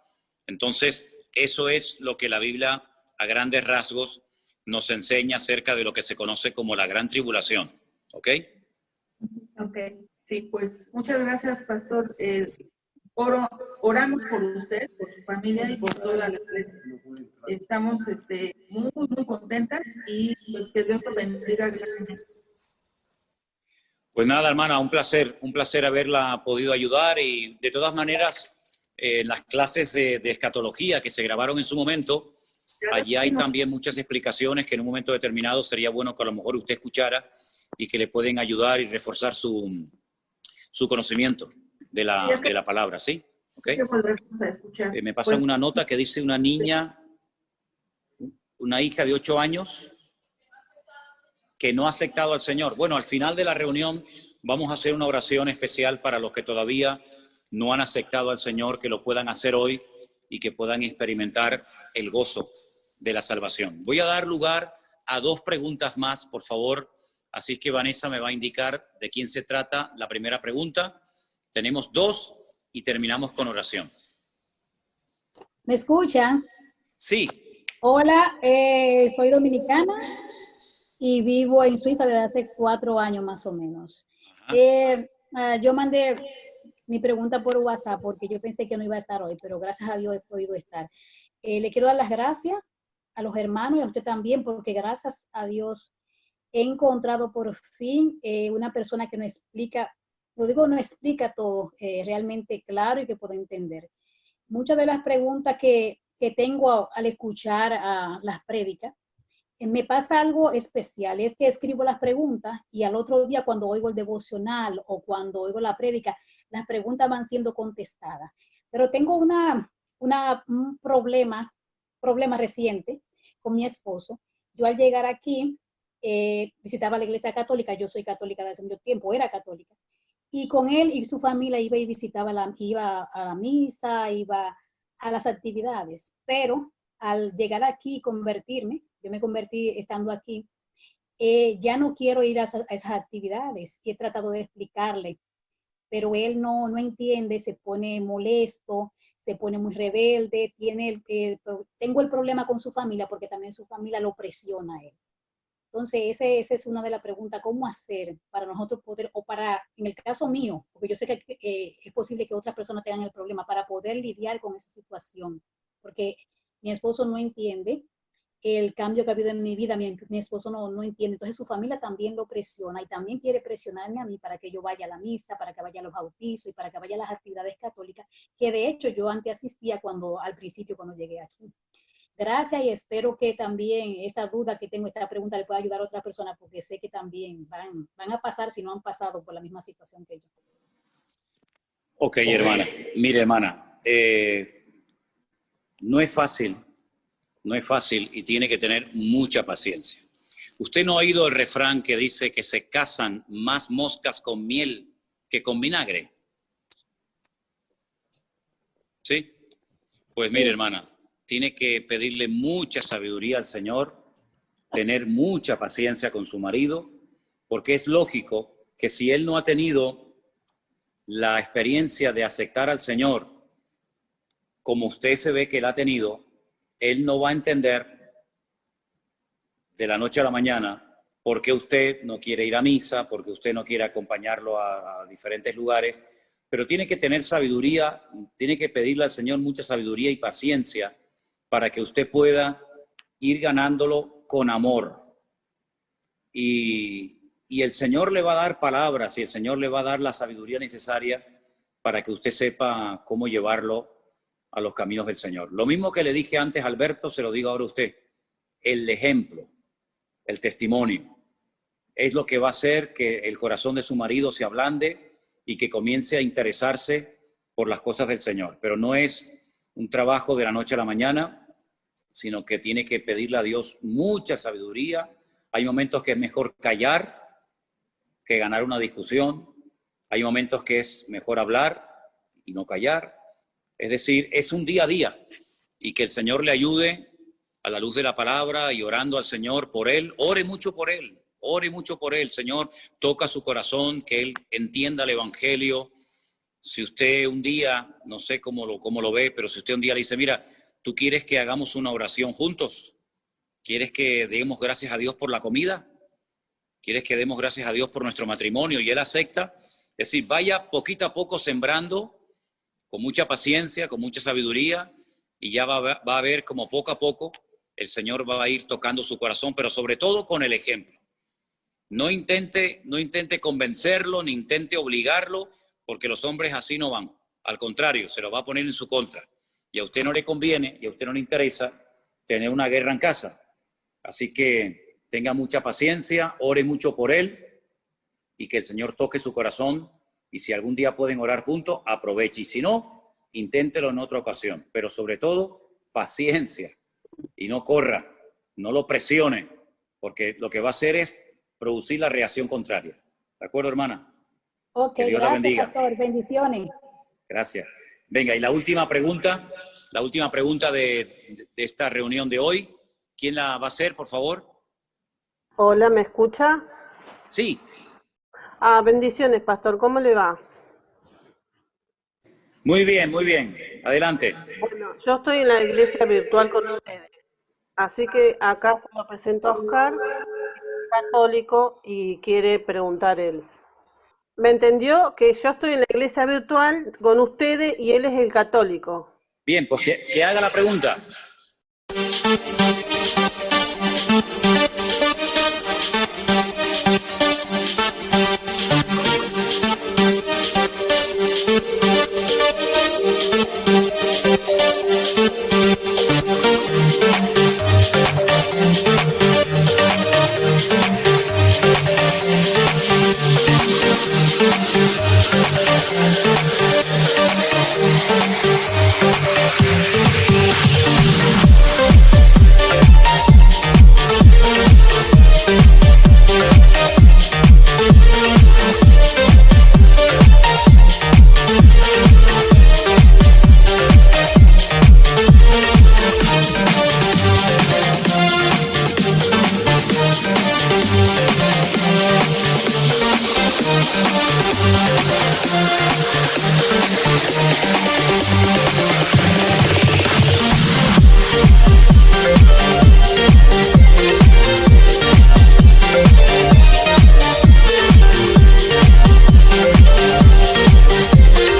Entonces, eso es lo que la Biblia, a grandes rasgos, nos enseña acerca de lo que se conoce como la gran tribulación. ¿Ok? Ok, sí, pues muchas gracias, pastor. Oramos por usted, por su familia y por toda la iglesia. Estamos muy, muy contentas y pues que Dios lo bendiga grandemente. Pues nada, hermana, un placer haberla podido ayudar, y de todas maneras, las clases de escatología que se grabaron en su momento, allí hay también muchas explicaciones que en un momento determinado sería bueno que a lo mejor usted escuchara y que le pueden ayudar y reforzar su conocimiento de la palabra, ¿sí? ¿Okay? Me pasan una nota que dice una niña, una hija de 8 años, que no ha aceptado al Señor. Bueno, al final de la reunión vamos a hacer una oración especial para los que todavía no han aceptado al Señor, que lo puedan hacer hoy y que puedan experimentar el gozo de la salvación. Voy a dar lugar a 2 preguntas más, por favor. Así que Vanessa me va a indicar de quién se trata la primera pregunta. Tenemos 2 y terminamos con oración. ¿Me escuchan? Sí. Hola, soy dominicana y vivo en Suiza desde hace 4 años más o menos. Yo mandé mi pregunta por WhatsApp porque yo pensé que no iba a estar hoy, pero gracias a Dios he podido estar. Le quiero dar las gracias a los hermanos y a usted también, porque gracias a Dios he encontrado por fin una persona que no explica, no explica todo realmente claro y que puedo entender. Muchas de las preguntas que tengo al escuchar las prédicas, me pasa algo especial, es que escribo las preguntas y al otro día cuando oigo el devocional o cuando oigo la prédica, las preguntas van siendo contestadas. Pero tengo un problema reciente con mi esposo. Yo al llegar aquí, visitaba la iglesia católica, yo soy católica desde hace mucho tiempo, era católica, y con él y su familia iba y visitaba, iba a la misa, iba a las actividades, pero al llegar aquí y convertirme, yo me convertí estando aquí, ya no quiero ir a esas actividades, y he tratado de explicarle, pero él no entiende, se pone molesto, se pone muy rebelde, tengo el problema con su familia porque también su familia lo presiona a él. Entonces, esa es una de las preguntas, ¿cómo hacer para nosotros poder, o para, en el caso mío, porque yo sé que es posible que otras personas tengan el problema, para poder lidiar con esa situación? Porque mi esposo no entiende el cambio que ha habido en mi vida, mi esposo no entiende, entonces su familia también lo presiona y también quiere presionarme a mí para que yo vaya a la misa, para que vaya a los bautizos y para que vaya a las actividades católicas, que de hecho yo antes asistía al principio cuando llegué aquí. Gracias, y espero que también esta duda que tengo, esta pregunta, le pueda ayudar a otras personas, porque sé que también van a pasar, si no han pasado por la misma situación que yo. Ok, hermana. Mire, hermana, no es fácil y tiene que tener mucha paciencia. ¿Usted no ha oído el refrán que dice que se casan más moscas con miel que con vinagre? ¿Sí? Pues mire, hermana, tiene que pedirle mucha sabiduría al Señor, tener mucha paciencia con su marido, porque es lógico que si él no ha tenido la experiencia de aceptar al Señor como usted se ve que él ha tenido, él no va a entender de la noche a la mañana por qué usted no quiere ir a misa, por qué usted no quiere acompañarlo a diferentes lugares, pero tiene que tener sabiduría, tiene que pedirle al Señor mucha sabiduría y paciencia para que usted pueda ir ganándolo con amor. Y el Señor le va a dar palabras y el Señor le va a dar la sabiduría necesaria para que usted sepa cómo llevarlo a los caminos del Señor. Lo mismo que le dije antes a Alberto, se lo digo ahora a usted. El ejemplo, el testimonio, es lo que va a hacer que el corazón de su marido se ablande y que comience a interesarse por las cosas del Señor. Pero no es un trabajo de la noche a la mañana, sino que tiene que pedirle a Dios mucha sabiduría. Hay momentos que es mejor callar que ganar una discusión. Hay momentos que es mejor hablar y no callar. Es decir, es un día a día, y que el Señor le ayude a la luz de la palabra y orando al Señor por él. Ore mucho por él, ore mucho por él. Señor, toca su corazón, que él entienda el evangelio. Si usted un día, no sé cómo lo ve, pero si usted un día le dice, mira, ¿tú quieres que hagamos una oración juntos? ¿Quieres que demos gracias a Dios por la comida? ¿Quieres que demos gracias a Dios por nuestro matrimonio? Y él acepta. Es decir, vaya poquito a poco sembrando, con mucha paciencia, con mucha sabiduría, y ya va a ver como poco a poco el Señor va a ir tocando su corazón, pero sobre todo con el ejemplo. No intente convencerlo, ni intente obligarlo, porque los hombres así no van. Al contrario, se lo va a poner en su contra. Y a usted no le conviene, y a usted no le interesa tener una guerra en casa. Así que tenga mucha paciencia, ore mucho por él, y que el Señor toque su corazón. Y si algún día pueden orar juntos, aproveche. Y si no, inténtelo en otra ocasión. Pero sobre todo, paciencia. Y no corra, no lo presione, porque lo que va a hacer es producir la reacción contraria. ¿De acuerdo, hermana? Ok, Que Dios la gracias, bendiga. pastor. Bendiciones. Gracias. Venga, y la última pregunta de esta reunión de hoy. ¿Quién la va a hacer, por favor? Hola, ¿me escucha? Sí. Bendiciones, pastor. ¿Cómo le va? Muy bien, muy bien. Adelante. Bueno, yo estoy en la iglesia virtual con ustedes. Así que acá se lo presento a Oscar, católico, y quiere preguntar él. ¿Me entendió? Que yo estoy en la iglesia virtual con ustedes y él es el católico. Bien, pues que haga la pregunta.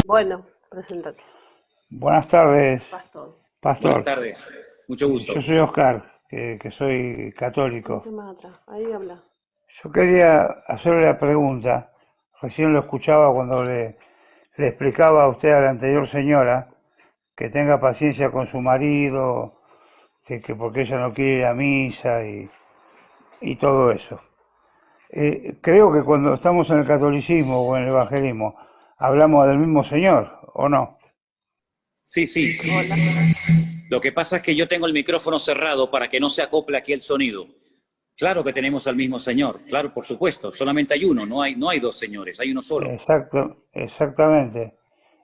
Bueno, preséntate. Buenas tardes, Pastor. pastor. Buenas tardes. Mucho gusto. Yo soy Oscar, que soy católico. Más atrás. Ahí habla. Yo quería hacerle la pregunta, recién lo escuchaba cuando le explicaba a usted, a la anterior señora, que tenga paciencia con su marido, que porque ella no quiere ir a misa y todo eso. Creo que cuando estamos en el catolicismo o en el evangelismo, hablamos del mismo Señor, ¿o no? Sí, sí. Lo que pasa es que yo tengo el micrófono cerrado para que no se acople aquí el sonido. Claro que tenemos al mismo Señor, claro, por supuesto. Solamente hay uno, no hay dos señores, hay uno solo. Exacto, exactamente.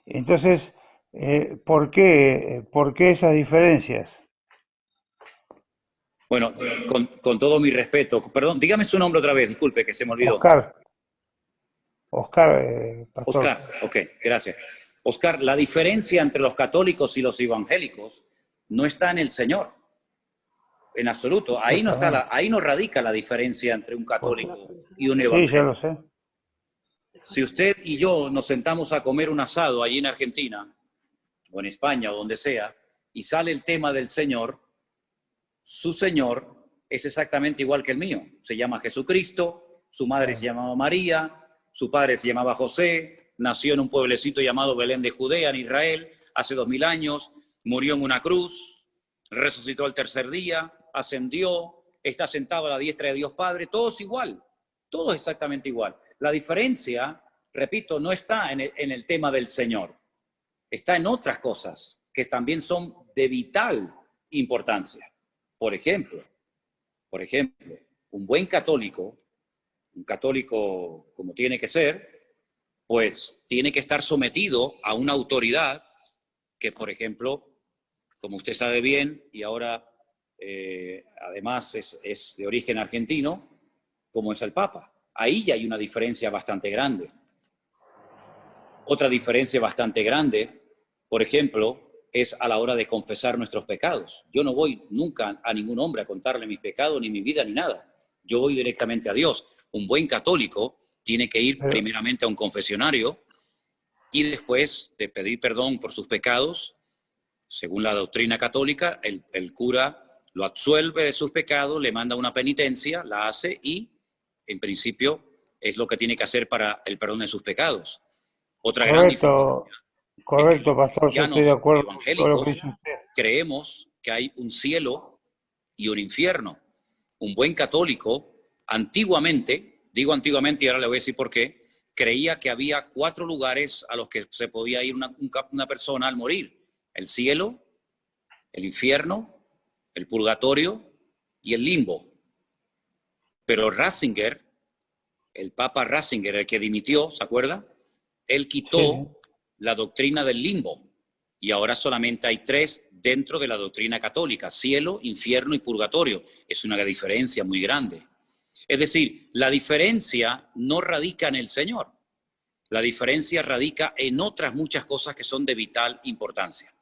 Entonces, ¿por qué esas diferencias? Bueno, con todo mi respeto, perdón, dígame su nombre otra vez, disculpe que se me olvidó. Oscar, pastor. Oscar, ok, gracias. Oscar, la diferencia entre los católicos y los evangélicos no está en el Señor, en absoluto. Ahí no está, ahí no radica la diferencia entre un católico y un evangélico. Sí, ya lo sé. Si usted y yo nos sentamos a comer un asado allí en Argentina, o en España, o donde sea, y sale el tema del Señor, su Señor es exactamente igual que el mío. Se llama Jesucristo, su madre se llamaba María, su padre se llamaba José, nació en un pueblecito llamado Belén de Judea, en Israel, hace 2000 años, murió en una cruz, resucitó al tercer día, ascendió, está sentado a la diestra de Dios Padre, todo es igual, todo es exactamente igual. La diferencia repito, no está en el tema del Señor. Está en otras cosas que también son de vital importancia. Por ejemplo, un buen católico, un católico como tiene que ser, pues tiene que estar sometido a una autoridad que, por ejemplo, como usted sabe bien, y ahora además es de origen argentino, como es el Papa. Ahí ya hay una diferencia bastante grande. Otra diferencia bastante grande, por ejemplo, es a la hora de confesar nuestros pecados. Yo no voy nunca a ningún hombre a contarle mis pecados, ni mi vida, ni nada. Yo voy directamente a Dios. Un buen católico tiene que ir primeramente a un confesionario y después de pedir perdón por sus pecados, según la doctrina católica, el cura lo absuelve de sus pecados, le manda una penitencia, la hace y, en principio, es lo que tiene que hacer para el perdón de sus pecados. Otra gran diferencia. Correcto, pastor, yo estoy de acuerdo con lo que Evangélicos dice usted. creemos que hay un cielo y un infierno. Un buen católico, antiguamente, digo antiguamente y ahora le voy a decir por qué, creía que había 4 lugares a los que se podía ir una persona al morir: el cielo, el infierno, el purgatorio y el limbo. Pero Ratzinger, el Papa Ratzinger, el que dimitió, ¿se acuerda? Él quitó la doctrina del limbo y ahora solamente hay 3 dentro de la doctrina católica: cielo, infierno y purgatorio. Es una diferencia muy grande. Es decir, la diferencia no radica en el Señor. La diferencia radica en otras muchas cosas que son de vital importancia.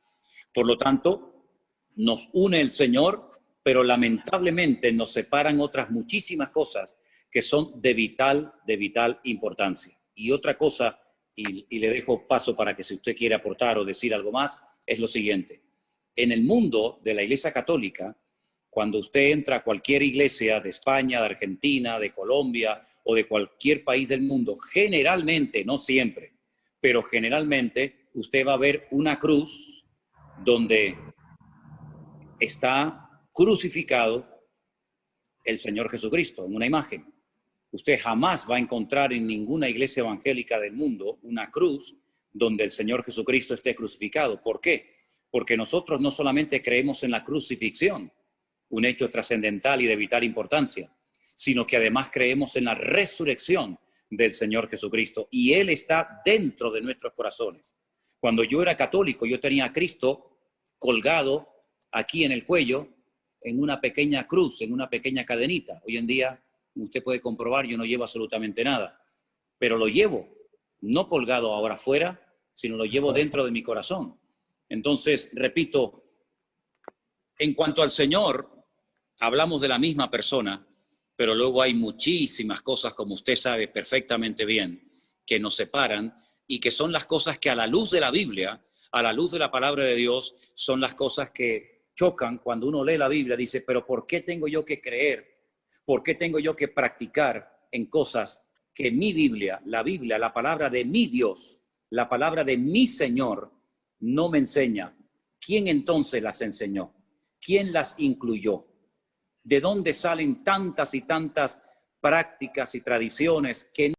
Por lo tanto, nos une el Señor, pero lamentablemente nos separan otras muchísimas cosas que son de vital importancia. Y otra cosa, y le dejo paso para que si usted quiere aportar o decir algo más, es lo siguiente. En el mundo de la Iglesia Católica, cuando usted entra a cualquier iglesia de España, de Argentina, de Colombia o de cualquier país del mundo, generalmente, no siempre, pero generalmente usted va a ver una cruz donde está crucificado el Señor Jesucristo en una imagen. Usted jamás va a encontrar en ninguna iglesia evangélica del mundo una cruz donde el Señor Jesucristo esté crucificado. ¿Por qué? Porque nosotros no solamente creemos en la crucifixión, un hecho trascendental y de vital importancia, sino que además creemos en la resurrección del Señor Jesucristo, y Él está dentro de nuestros corazones. Cuando yo era católico, yo tenía a Cristo colgado aquí en el cuello, en una pequeña cruz, en una pequeña cadenita. Hoy en día, como usted puede comprobar, yo no llevo absolutamente nada, pero lo llevo, no colgado ahora afuera, sino lo llevo dentro de mi corazón. Entonces, repito, en cuanto al Señor, hablamos de la misma persona, pero luego hay muchísimas cosas, como usted sabe perfectamente bien, que nos separan y que son las cosas que a la luz de la Biblia, a la luz de la palabra de Dios, son las cosas que chocan cuando uno lee la Biblia. Dice, pero ¿por qué tengo yo que creer? ¿Por qué tengo yo que practicar en cosas que mi Biblia, la palabra de mi Dios, la palabra de mi Señor, no me enseña? ¿Quién entonces las enseñó? ¿Quién las incluyó? ¿De dónde salen tantas y tantas prácticas y tradiciones que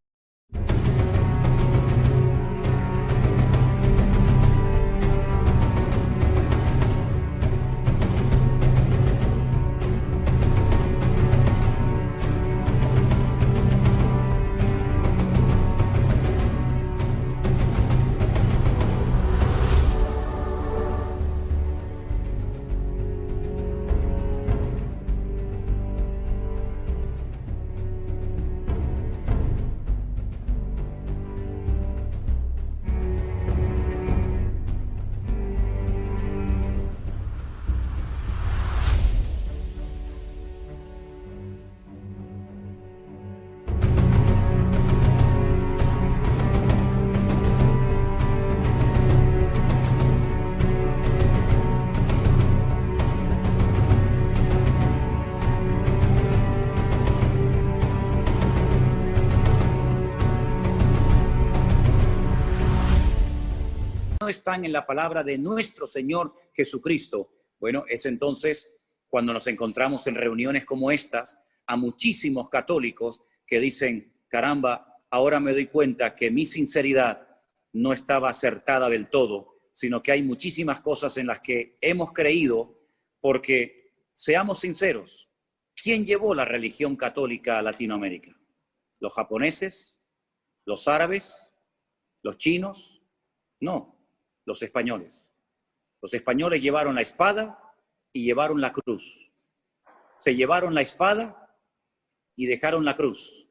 no están en la palabra de nuestro Señor Jesucristo? Bueno, es entonces cuando nos encontramos en reuniones como estas a muchísimos católicos que dicen, caramba, ahora me doy cuenta que mi sinceridad no estaba acertada del todo, sino que hay muchísimas cosas en las que hemos creído, porque, seamos sinceros, ¿quién llevó la religión católica a Latinoamérica? ¿Los japoneses? ¿Los árabes? ¿Los chinos? No, los españoles. Los españoles llevaron la espada y llevaron la cruz. Se llevaron la espada y dejaron la cruz.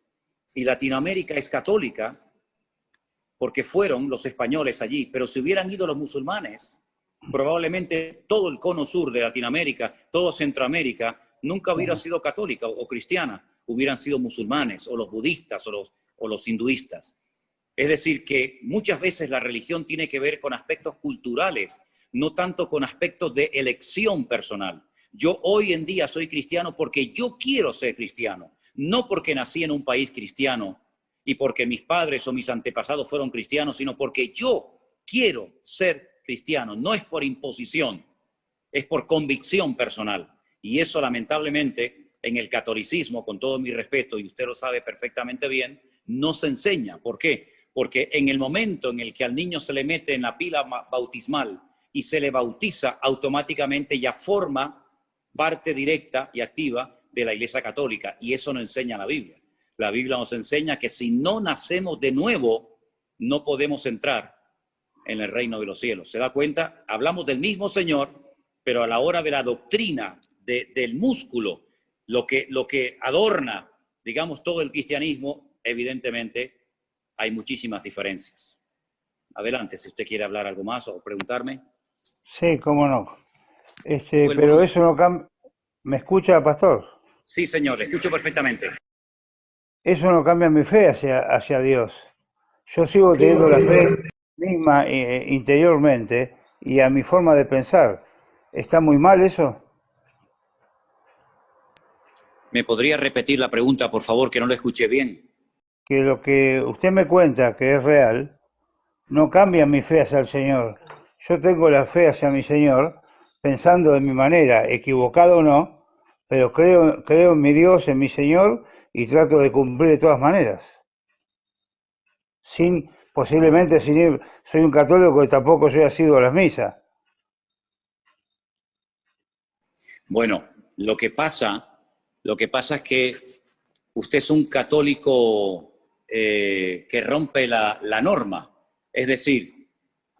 Y Latinoamérica es católica porque fueron los españoles allí, pero si hubieran ido los musulmanes, probablemente todo el cono sur de Latinoamérica, todo Centroamérica, nunca hubiera sido católica o cristiana, hubieran sido musulmanes o los budistas o los hinduistas. Es decir, que muchas veces la religión tiene que ver con aspectos culturales, no tanto con aspectos de elección personal. Yo hoy en día soy cristiano porque yo quiero ser cristiano, no porque nací en un país cristiano y porque mis padres o mis antepasados fueron cristianos, sino porque yo quiero ser cristiano. No es por imposición, es por convicción personal. Y eso, lamentablemente, en el catolicismo, con todo mi respeto, y usted lo sabe perfectamente bien, no se enseña. ¿Por qué? Porque en el momento en el que al niño se le mete en la pila bautismal y se le bautiza, automáticamente ya forma parte directa y activa de la Iglesia Católica. Y eso no enseña la Biblia. La Biblia nos enseña que si no nacemos de nuevo, no podemos entrar en el reino de los cielos. ¿Se da cuenta? Hablamos del mismo Señor, pero a la hora de la doctrina, del músculo, lo que adorna, digamos, todo el cristianismo, evidentemente hay muchísimas diferencias. Adelante, si usted quiere hablar algo más o preguntarme. Sí, cómo no. Pero eso no cambia. ¿Me escucha, pastor? Sí, señor, le escucho perfectamente. Eso no cambia mi fe hacia Dios. Yo sigo teniendo la fe misma interiormente y a mi forma de pensar. ¿Está muy mal eso? ¿Me podría repetir la pregunta, por favor, que no la escuché bien? Que lo que usted me cuenta que es real no cambia mi fe hacia el Señor. Yo tengo la fe hacia mi Señor pensando de mi manera, equivocado o no, pero creo en mi Dios, en mi Señor, y trato de cumplir de todas maneras. Posiblemente soy un católico y tampoco soy asiduo a las misas. Bueno, lo que pasa es que usted es un católico que rompe la norma. Es decir,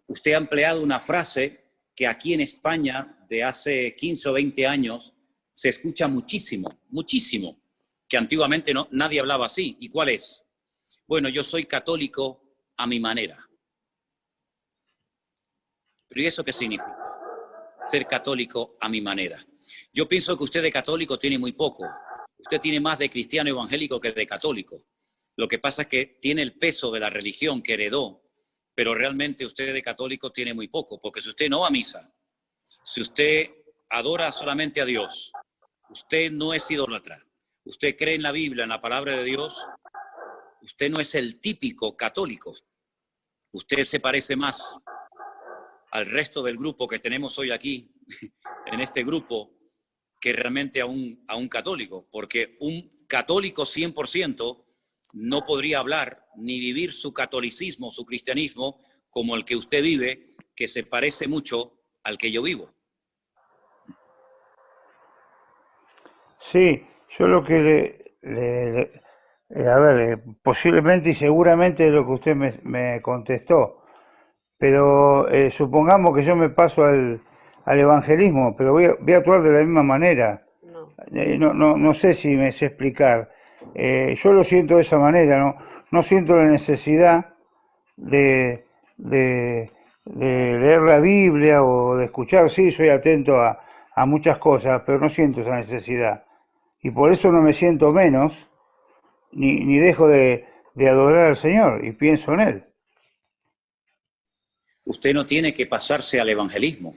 usted ha empleado una frase que aquí en España de hace 15 o 20 años se escucha muchísimo, muchísimo, que antiguamente nadie hablaba así. ¿Y cuál es? Bueno, yo soy católico a mi manera. ¿Pero y eso qué significa? Ser católico a mi manera. Yo pienso que usted de católico tiene muy poco. Usted tiene más de cristiano evangélico que de católico. Lo que pasa es que tiene el peso de la religión que heredó, pero realmente usted de católico tiene muy poco, porque si usted no va a misa, si usted adora solamente a Dios, usted no es idólatra, usted cree en la Biblia, en la palabra de Dios, usted no es el típico católico. Usted se parece más al resto del grupo que tenemos hoy aquí, en este grupo, que realmente a un católico, porque un católico 100% no podría hablar ni vivir su catolicismo, su cristianismo, como el que usted vive, que se parece mucho al que yo vivo. Sí, yo lo que posiblemente y seguramente es lo que usted me contestó, pero supongamos que yo me paso al evangelismo, pero voy a actuar de la misma manera. No sé si me sé explicar. Yo lo siento de esa manera, no siento la necesidad de leer la Biblia o de escuchar. Sí, soy atento a muchas cosas, pero no siento esa necesidad. Y por eso no me siento menos, ni dejo de adorar al Señor y pienso en Él. Usted no tiene que pasarse al evangelismo.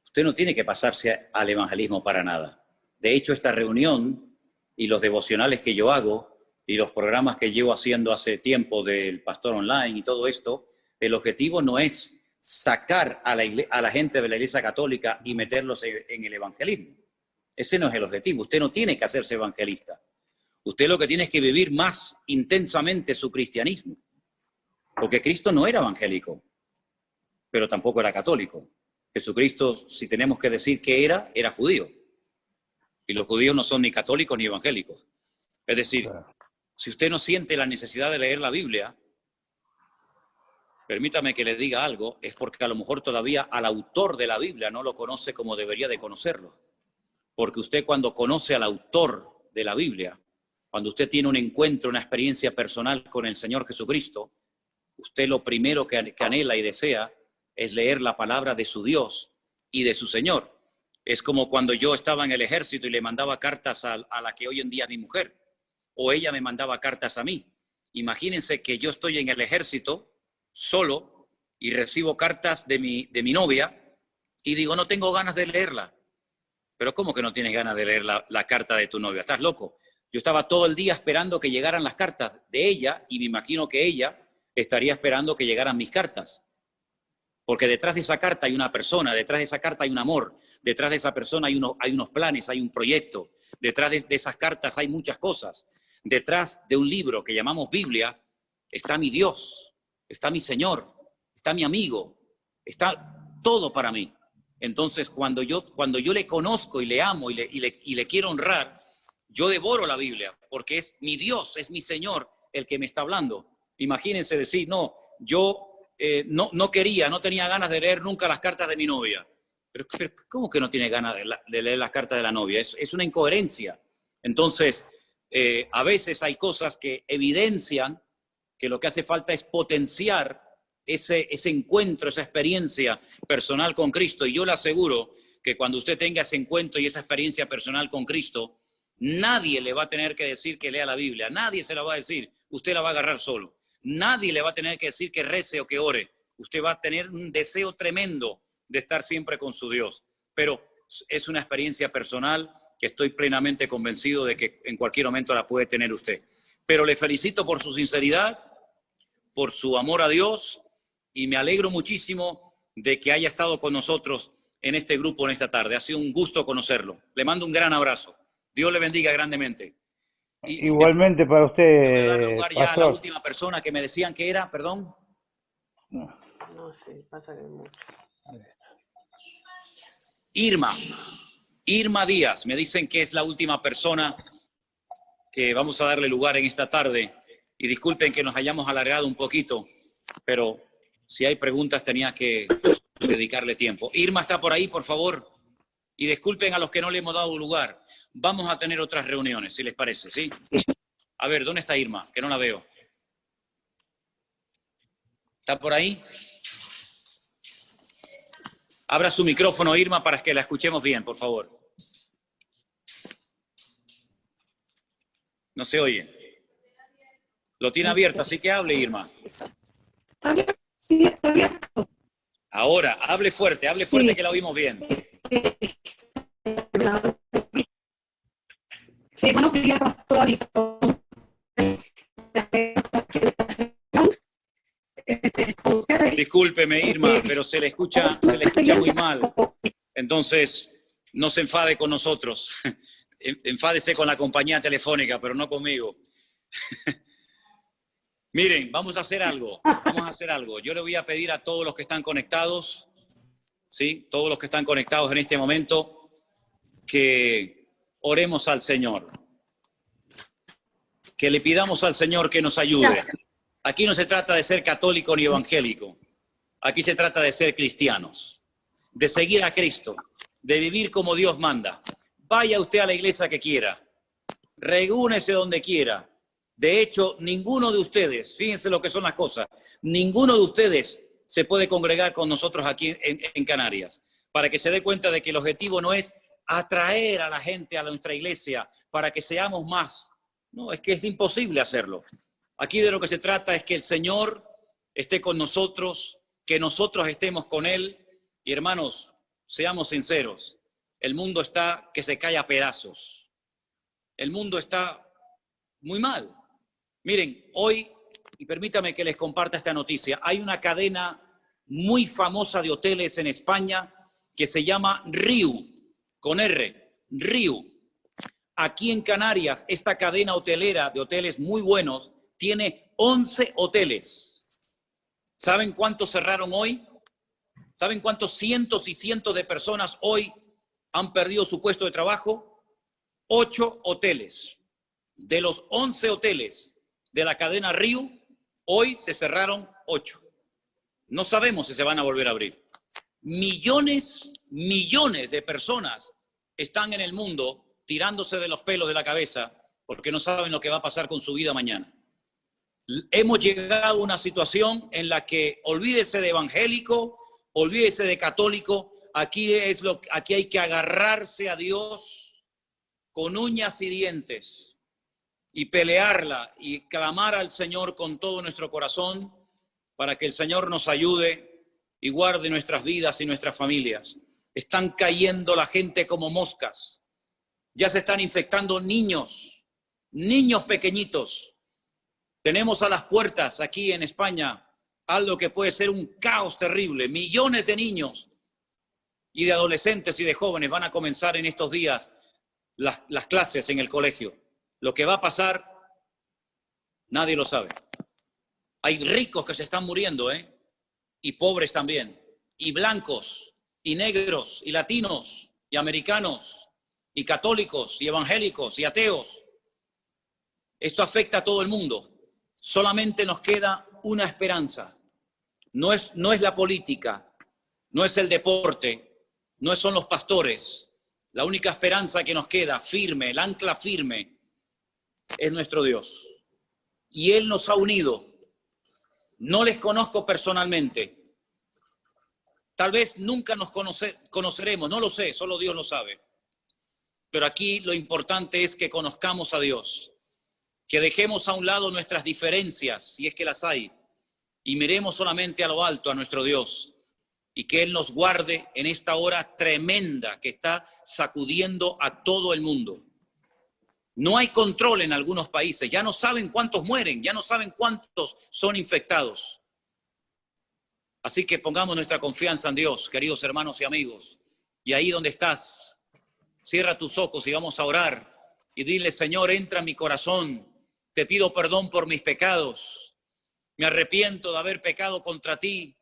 Usted no tiene que pasarse al evangelismo para nada. De hecho, esta reunión y los devocionales que yo hago y los programas que llevo haciendo hace tiempo del Pastor Online y todo esto, el objetivo no es sacar a la gente de la Iglesia Católica y meterlos en el evangelismo. Ese no es el objetivo. Usted no tiene que hacerse evangelista. Usted lo que tiene es que vivir más intensamente su cristianismo. Porque Cristo no era evangélico, pero tampoco era católico. Jesucristo, si tenemos que decir que era judío. Y los judíos no son ni católicos ni evangélicos. Es decir, si usted no siente la necesidad de leer la Biblia, permítame que le diga algo, es porque a lo mejor todavía al autor de la Biblia no lo conoce como debería de conocerlo. Porque usted cuando conoce al autor de la Biblia, cuando usted tiene un encuentro, una experiencia personal con el Señor Jesucristo, usted lo primero que anhela y desea es leer la palabra de su Dios y de su Señor. Es como cuando yo estaba en el ejército y le mandaba cartas a la que hoy en día es mi mujer, o ella me mandaba cartas a mí. Imagínense que yo estoy en el ejército solo y recibo cartas de mi novia y digo, no tengo ganas de leerla. Pero ¿cómo que no tienes ganas de leer la carta de tu novia? ¿Estás loco? Yo estaba todo el día esperando que llegaran las cartas de ella y me imagino que ella estaría esperando que llegaran mis cartas. Porque detrás de esa carta hay una persona, detrás de esa carta hay un amor, detrás de esa persona hay unos planes, hay un proyecto, detrás de esas cartas hay muchas cosas. Detrás de un libro que llamamos Biblia está mi Dios, está mi Señor, está mi amigo, está todo para mí. Entonces, cuando yo le conozco y le amo y le quiero honrar, yo devoro la Biblia, porque es mi Dios, es mi Señor el que me está hablando. Imagínense decir, no, yo no tenía ganas de leer nunca las cartas de mi novia. Pero ¿cómo que no tiene ganas de leer las cartas de la novia? Es una incoherencia. Entonces, a veces hay cosas que evidencian que lo que hace falta es potenciar ese encuentro, esa experiencia personal con Cristo. Y yo le aseguro que cuando usted tenga ese encuentro y esa experiencia personal con Cristo, nadie le va a tener que decir que lea la Biblia. Nadie se la va a decir. Usted la va a agarrar solo. Nadie le va a tener que decir que rece o que ore. Usted va a tener un deseo tremendo de estar siempre con su Dios. Pero es una experiencia personal que estoy plenamente convencido de que en cualquier momento la puede tener usted. Pero le felicito por su sinceridad, por su amor a Dios, y me alegro muchísimo de que haya estado con nosotros en este grupo en esta tarde. Ha sido un gusto conocerlo. Le mando un gran abrazo. Dios le bendiga grandemente. Y igualmente para usted, voy a dar lugar ya a la pastor. última persona que me decían que era, perdón. No sé, pasa que mucho. Irma Díaz, me dicen que es la última persona que vamos a darle lugar en esta tarde. Y disculpen que nos hayamos alargado un poquito, pero si hay preguntas tenía que dedicarle tiempo. Irma está por ahí, por favor. Y disculpen a los que no le hemos dado lugar. Vamos a tener otras reuniones, si les parece, ¿sí? A ver, ¿dónde está Irma? Que no la veo. ¿Está por ahí? Abra su micrófono, Irma, para que la escuchemos bien, por favor. No se oye. Lo tiene abierto, así que hable, Irma. ¿Está bien? Sí, está bien. Ahora, hable fuerte Sí. que la oímos bien. Sí, buenos días, pastor. Discúlpeme, Irma, pero se le escucha muy mal. Entonces, no se enfade con nosotros. Enfádese con la compañía telefónica, pero no conmigo. Miren, vamos a hacer algo. Yo le voy a pedir a todos los que están conectados, ¿sí? Todos los que están conectados en este momento, que oremos al Señor. Que le pidamos al Señor que nos ayude. Aquí no se trata de ser católico ni evangélico. Aquí se trata de ser cristianos, de seguir a Cristo, de vivir como Dios manda. Vaya usted a la iglesia que quiera, reúnese donde quiera. De hecho, ninguno de ustedes, fíjense lo que son las cosas, ninguno de ustedes se puede congregar con nosotros aquí en Canarias, para que se dé cuenta de que el objetivo no es atraer a la gente a nuestra iglesia para que seamos más. No, es que es imposible hacerlo. Aquí de lo que se trata es que el Señor esté con nosotros, que nosotros estemos con Él. Y hermanos, seamos sinceros, el mundo está que se cae a pedazos. El mundo está muy mal. Miren, hoy, y permítame que les comparta esta noticia, hay una cadena muy famosa de hoteles en España que se llama Riu, con R, Riu. Aquí en Canarias, esta cadena hotelera de hoteles muy buenos tiene 11 hoteles. ¿Saben cuántos cerraron hoy? ¿Saben cuántos cientos y cientos de personas hoy han perdido su puesto de trabajo? 8 hoteles. De los 11 hoteles de la cadena Riu, hoy se cerraron 8. No sabemos si se van a volver a abrir. Millones de personas están en el mundo tirándose de los pelos de la cabeza porque no saben lo que va a pasar con su vida mañana. Hemos llegado a una situación en la que olvídese de evangélico, olvídese de católico, aquí hay que agarrarse a Dios con uñas y dientes y pelearla y clamar al Señor con todo nuestro corazón para que el Señor nos ayude y guarde nuestras vidas y nuestras familias. Están cayendo la gente como moscas. Ya se están infectando niños pequeñitos. Tenemos a las puertas aquí en España algo que puede ser un caos terrible. Millones de niños y de adolescentes y de jóvenes van a comenzar en estos días las clases en el colegio. Lo que va a pasar, nadie lo sabe. Hay ricos que se están muriendo, y pobres también, y blancos, y negros, y latinos, y americanos, y católicos, y evangélicos, y ateos. Esto afecta a todo el mundo. Solamente nos queda una esperanza. No es la política, no es el deporte, no son los pastores. La única esperanza que nos queda firme, el ancla firme, es nuestro Dios. Y Él nos ha unido. No les conozco personalmente. Tal vez nunca nos conoceremos, no lo sé, solo Dios lo sabe. Pero aquí lo importante es que conozcamos a Dios, que dejemos a un lado nuestras diferencias, si es que las hay, y miremos solamente a lo alto, a nuestro Dios, y que Él nos guarde en esta hora tremenda que está sacudiendo a todo el mundo. No hay control en algunos países, ya no saben cuántos mueren, ya no saben cuántos son infectados. Así que pongamos nuestra confianza en Dios, queridos hermanos y amigos. Y ahí donde estás, cierra tus ojos y vamos a orar y dile: Señor, entra en mi corazón, te pido perdón por mis pecados, me arrepiento de haber pecado contra ti,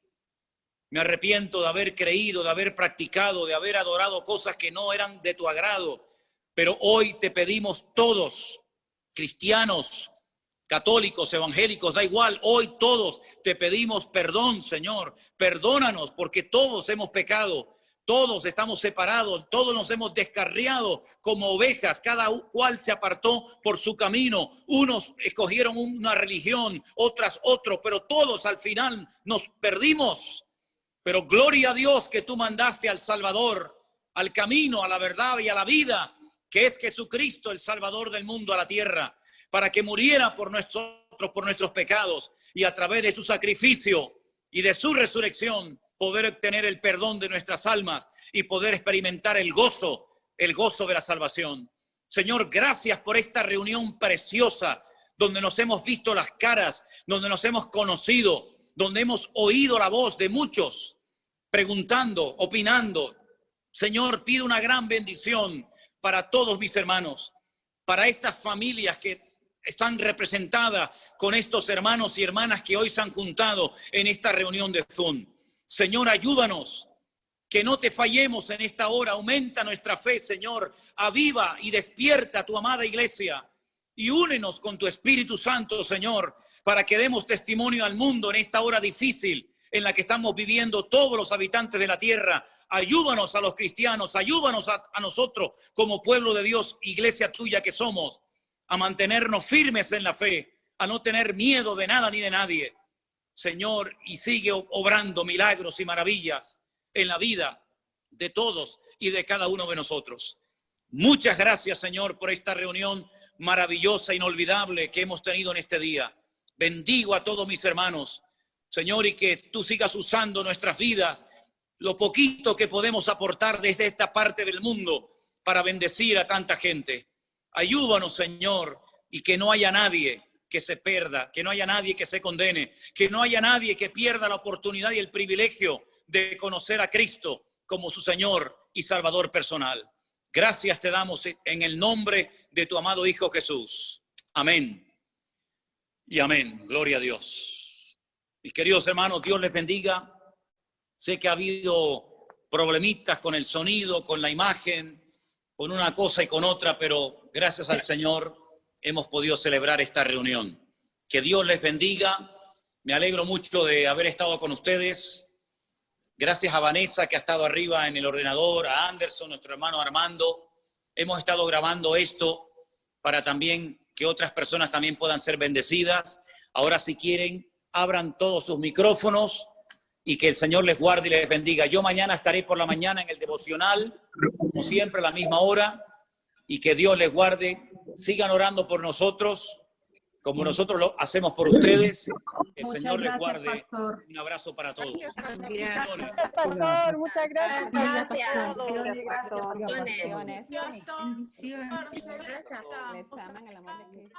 me arrepiento de haber creído, de haber practicado, de haber adorado cosas que no eran de tu agrado. Pero hoy te pedimos todos, cristianos, católicos, evangélicos, da igual, hoy todos te pedimos perdón, Señor. Perdónanos porque todos hemos pecado, todos estamos separados, todos nos hemos descarriado como ovejas, cada cual se apartó por su camino. Unos escogieron una religión, otras otro, pero todos al final nos perdimos. Pero gloria a Dios que tú mandaste al Salvador, al camino, a la verdad y a la vida, que es Jesucristo, el Salvador del mundo, a la tierra, para que muriera por nuestros pecados y a través de su sacrificio y de su resurrección poder obtener el perdón de nuestras almas y poder experimentar el gozo de la salvación. Señor, gracias por esta reunión preciosa donde nos hemos visto las caras, donde nos hemos conocido, donde hemos oído la voz de muchos preguntando, opinando. Señor, pido una gran bendición para todos mis hermanos, para estas familias que están representadas con estos hermanos y hermanas que hoy se han juntado en esta reunión de Zoom. Señor, ayúdanos, que no te fallemos en esta hora. Aumenta nuestra fe, Señor. Aviva y despierta a tu amada iglesia y únenos con tu Espíritu Santo, Señor, para que demos testimonio al mundo en esta hora difícil en la que estamos viviendo todos los habitantes de la tierra. Ayúdanos a los cristianos, ayúdanos a nosotros como pueblo de Dios, iglesia tuya que somos, a mantenernos firmes en la fe, a no tener miedo de nada ni de nadie. Señor, y sigue obrando milagros y maravillas en la vida de todos y de cada uno de nosotros. Muchas gracias, Señor, por esta reunión maravillosa, inolvidable que hemos tenido en este día. Bendigo a todos mis hermanos, Señor, y que tú sigas usando nuestras vidas, lo poquito que podemos aportar desde esta parte del mundo para bendecir a tanta gente. Ayúdanos, Señor, y que no haya nadie que se pierda, que no haya nadie que se condene, que no haya nadie que pierda la oportunidad y el privilegio de conocer a Cristo como su Señor y Salvador personal. Gracias te damos en el nombre de tu amado Hijo Jesús. Amén. Y amén. Gloria a Dios. Mis queridos hermanos, Dios les bendiga. Sé que ha habido problemitas con el sonido, con la imagen, con una cosa y con otra, pero gracias al Señor hemos podido celebrar esta reunión. Que Dios les bendiga. Me alegro mucho de haber estado con ustedes. Gracias a Vanessa, que ha estado arriba en el ordenador, a Anderson, nuestro hermano Armando. Hemos estado grabando esto para también que otras personas también puedan ser bendecidas. Ahora, si quieren, abran todos sus micrófonos y que el Señor les guarde y les bendiga. Yo mañana estaré por la mañana en el devocional, como siempre, a la misma hora, y que Dios les guarde. Sigan orando por nosotros, como nosotros lo hacemos por ustedes. Que el Señor les guarde. Pastor. Un abrazo para todos. Gracias, pastor. Muchas gracias. Gracias. Bendiciones. Les aman el amor de Cristo.